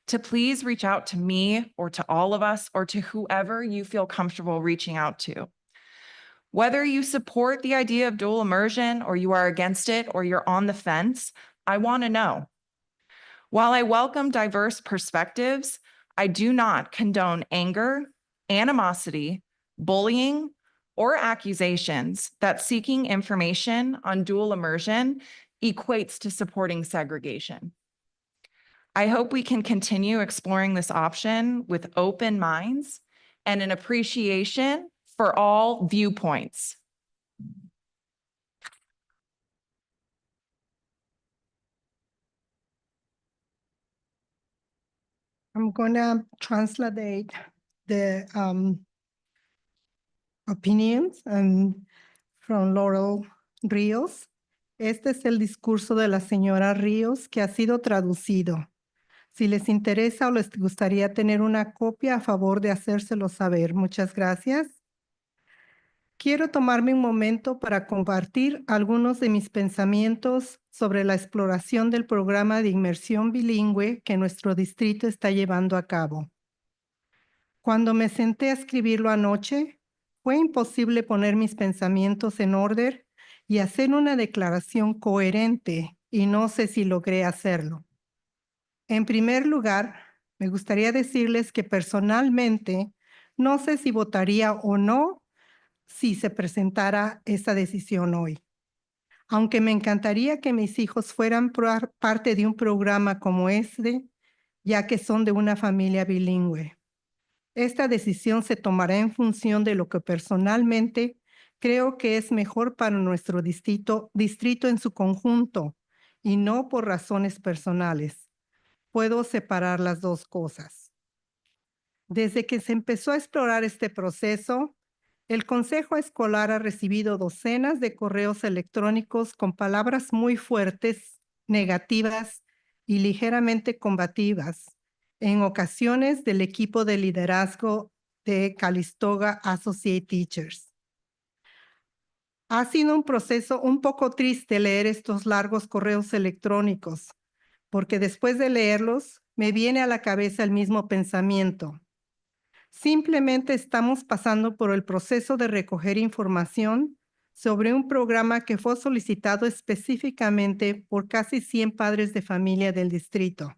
to please reach out to me or to all of us or to whoever you feel comfortable reaching out to. Whether you support the idea of dual immersion or you are against it or you're on the fence, I want to know. While I welcome diverse perspectives, I do not condone anger, animosity, bullying, or accusations that seeking information on dual immersion equates to supporting segregation. I hope we can continue exploring this option with open minds and an appreciation for all viewpoints. I'm gonna translate the opinions from Laurel Ríos. Este es el discurso de la señora Ríos que ha sido traducido. Si les interesa o les gustaría tener una copia, a favor de hacérselo saber. Muchas gracias. Quiero tomarme un momento para compartir algunos de mis pensamientos sobre la exploración del programa de inmersión bilingüe que nuestro distrito está llevando a cabo. Cuando me senté a escribirlo anoche, fue imposible poner mis pensamientos en orden y hacer una declaración coherente, y no sé si logré hacerlo. En primer lugar, me gustaría decirles que personalmente no sé si votaría o no si se presentara esta decisión hoy. Aunque me encantaría que mis hijos fueran parte de un programa como este, ya que son de una familia bilingüe. Esta decisión se tomará en función de lo que personalmente creo que es mejor para nuestro distrito en su conjunto y no por razones personales. Puedo separar las dos cosas. Desde que se empezó a explorar este proceso, el Consejo Escolar ha recibido docenas de correos electrónicos con palabras muy fuertes, negativas y ligeramente combativas, en ocasiones del equipo de liderazgo de Calistoga Associate Teachers. Ha sido un proceso un poco triste leer estos largos correos electrónicos, porque después de leerlos me viene a la cabeza el mismo pensamiento. Simplemente estamos pasando por el proceso de recoger información sobre un programa que fue solicitado específicamente por casi 100 padres de familia del distrito.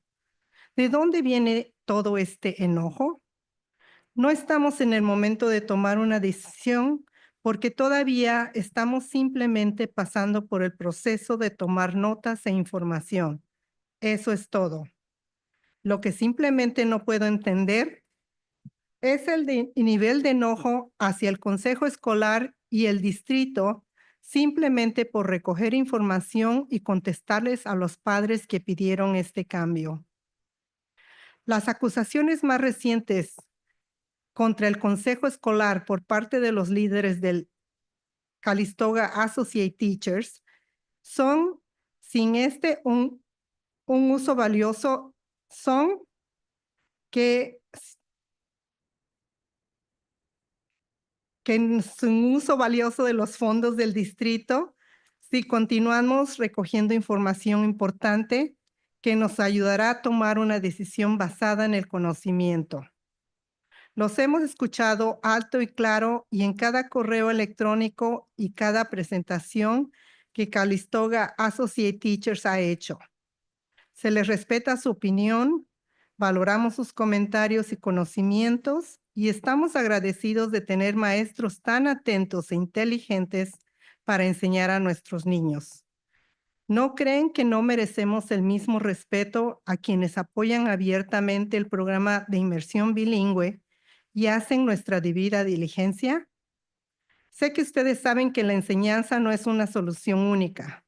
¿De dónde viene todo este enojo? No estamos en el momento de tomar una decisión porque todavía estamos simplemente pasando por el proceso de tomar notas e información. Eso es todo. Lo que simplemente no puedo entender es el nivel de enojo hacia el consejo escolar y el distrito simplemente por recoger información y contestarles a los padres que pidieron este cambio. Las acusaciones más recientes contra el consejo escolar por parte de los líderes del Calistoga Associate Teachers son, sin un uso valioso, son que sin uso valioso de los fondos del distrito, si continuamos recogiendo información importante que nos ayudará a tomar una decisión basada en el conocimiento. Los hemos escuchado alto y claro y en cada correo electrónico y cada presentación que Calistoga Associate Teachers ha hecho. Se les respeta su opinión, valoramos sus comentarios y conocimientos y estamos agradecidos de tener maestros tan atentos e inteligentes para enseñar a nuestros niños. ¿No creen que no merecemos el mismo respeto a quienes apoyan abiertamente el programa de inmersión bilingüe y hacen nuestra debida diligencia? Sé que ustedes saben que la enseñanza no es una solución única.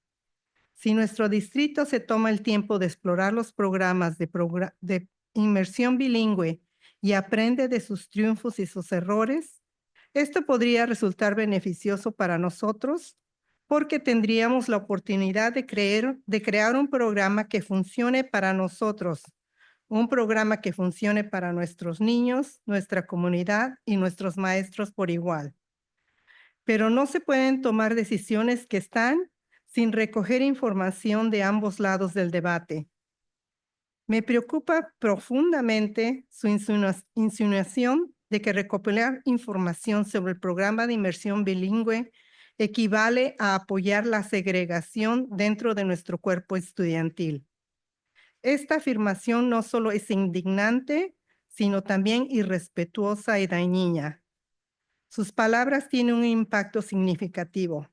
Si nuestro distrito se toma el tiempo de explorar los programas de inmersión bilingüe y aprende de sus triunfos y sus errores, esto podría resultar beneficioso para nosotros porque tendríamos la oportunidad de crear un programa que funcione para nosotros, un programa que funcione para nuestros niños, nuestra comunidad y nuestros maestros por igual. Pero no se pueden tomar decisiones que están sin recoger información de ambos lados del debate. Me preocupa profundamente su insinuación de que recopilar información sobre el programa de inmersión bilingüe equivale a apoyar la segregación dentro de nuestro cuerpo estudiantil. Esta afirmación no solo es indignante, sino también irrespetuosa y dañina. Sus palabras tienen un impacto significativo.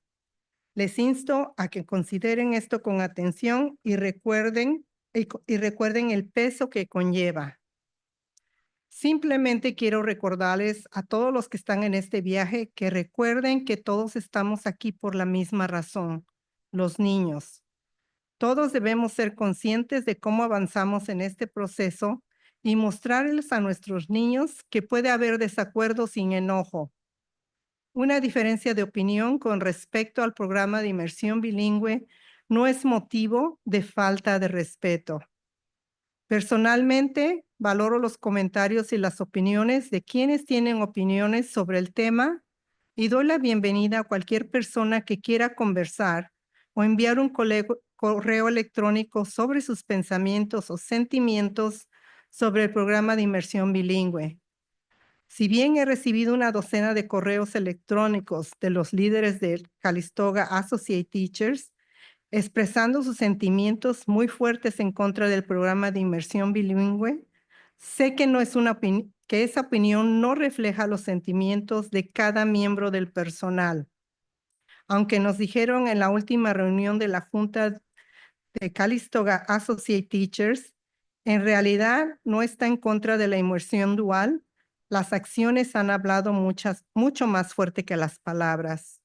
Les insto a que consideren esto con atención y recuerden el peso que conlleva. Simplemente quiero recordarles a todos los que están en este viaje que recuerden que todos estamos aquí por la misma razón, los niños. Todos debemos ser conscientes de cómo avanzamos en este proceso y mostrarles a nuestros niños que puede haber desacuerdo sin enojo. Una diferencia de opinión con respecto al programa de inmersión bilingüe no es motivo de falta de respeto. Personalmente, valoro los comentarios y las opiniones de quienes tienen opiniones sobre el tema y doy la bienvenida a cualquier persona que quiera conversar o enviar un correo electrónico sobre sus pensamientos o sentimientos sobre el programa de inmersión bilingüe. Si bien he recibido una docena de correos electrónicos de los líderes del Calistoga Associate Teachers, expresando sus sentimientos muy fuertes en contra del programa de inmersión bilingüe, sé que que esa opinión no refleja los sentimientos de cada miembro del personal. Aunque nos dijeron en la última reunión de la Junta de Calistoga Associate Teachers, en realidad no está en contra de la inmersión dual. Las acciones han hablado mucho más fuerte que las palabras.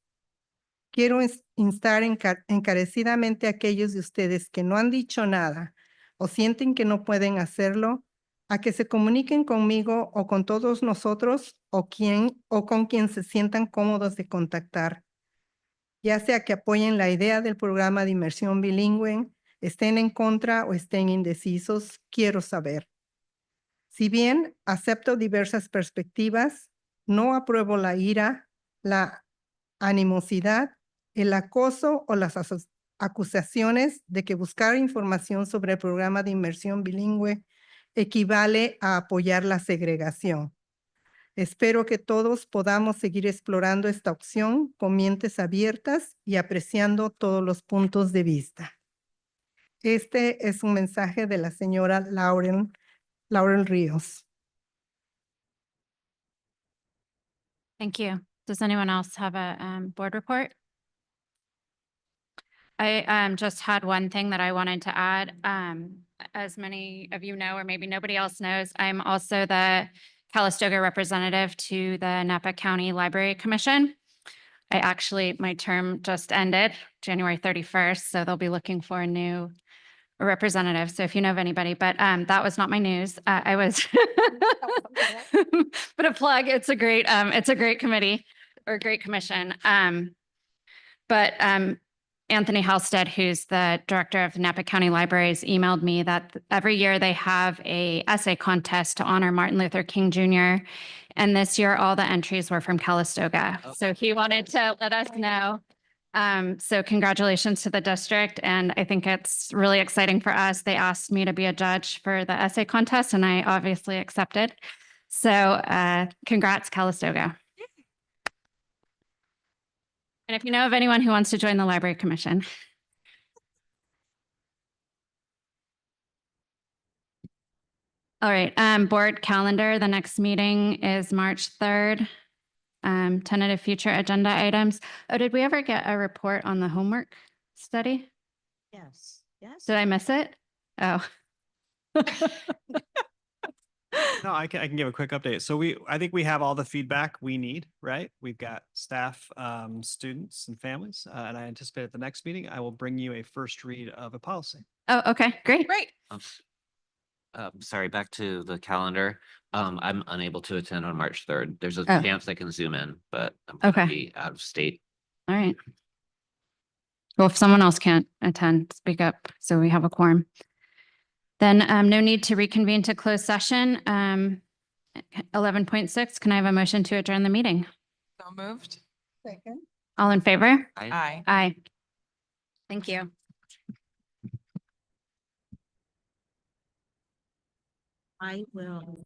Quiero instar encarecidamente a aquellos de ustedes que no han dicho nada o sienten que no pueden hacerlo, a que se comuniquen conmigo o con todos nosotros o con quien se sientan cómodos de contactar. Ya sea que apoyen la idea del programa de inmersión bilingüe, estén en contra o estén indecisos, quiero saber. Si bien acepto diversas perspectivas, no apruebo la ira, la animosidad, el acoso o las acusaciones de que buscar información sobre el programa de inmersión bilingüe equivale a apoyar la segregación. Espero que todos podamos seguir explorando esta opción con mentes abiertas y apreciando todos los puntos de vista. Este es un mensaje de la señora Lauren Ríos. Thank you. Does anyone else have a board report? I just had one thing that I wanted to add. As many of you know, or maybe nobody else knows, I'm also the Calistoga representative to the Napa County Library Commission. My term just ended January 31st, so they'll be looking for a new representative. So if you know of anybody, but that was not my news. I was, but a plug. It's a great committee or a great commission. But Anthony Halstead, who's the director of Napa County Libraries, emailed me that every year they have a essay contest to honor Martin Luther King Jr. And this year, all the entries were from Calistoga. So he wanted to let us know. So congratulations to the district. And I think it's really exciting for us. They asked me to be a judge for the essay contest, and I obviously accepted. So congrats, Calistoga. And if you know of anyone who wants to join the Library Commission. All right, board calendar. The next meeting is March 3rd. Tentative future agenda items. Oh, did we ever get a report on the homework study? Yes, yes. Did I miss it? Oh. No, I can give a quick update. So I think we have all the feedback we need, right? We've got staff, students and families, and I anticipate at the next meeting, I will bring you a first read of a policy. Oh, okay, great. Great. Sorry, back to the calendar. I'm unable to attend on March 3rd. There's a Oh. chance I can zoom in, but I'm gonna Okay. be out of state. All right. Well, if someone else can't attend, speak up so we have a quorum. Then no need to reconvene to closed session. 11.6, can I have a motion to adjourn the meeting? So moved. Second. All in favor? Aye. Aye. Thank you. I will.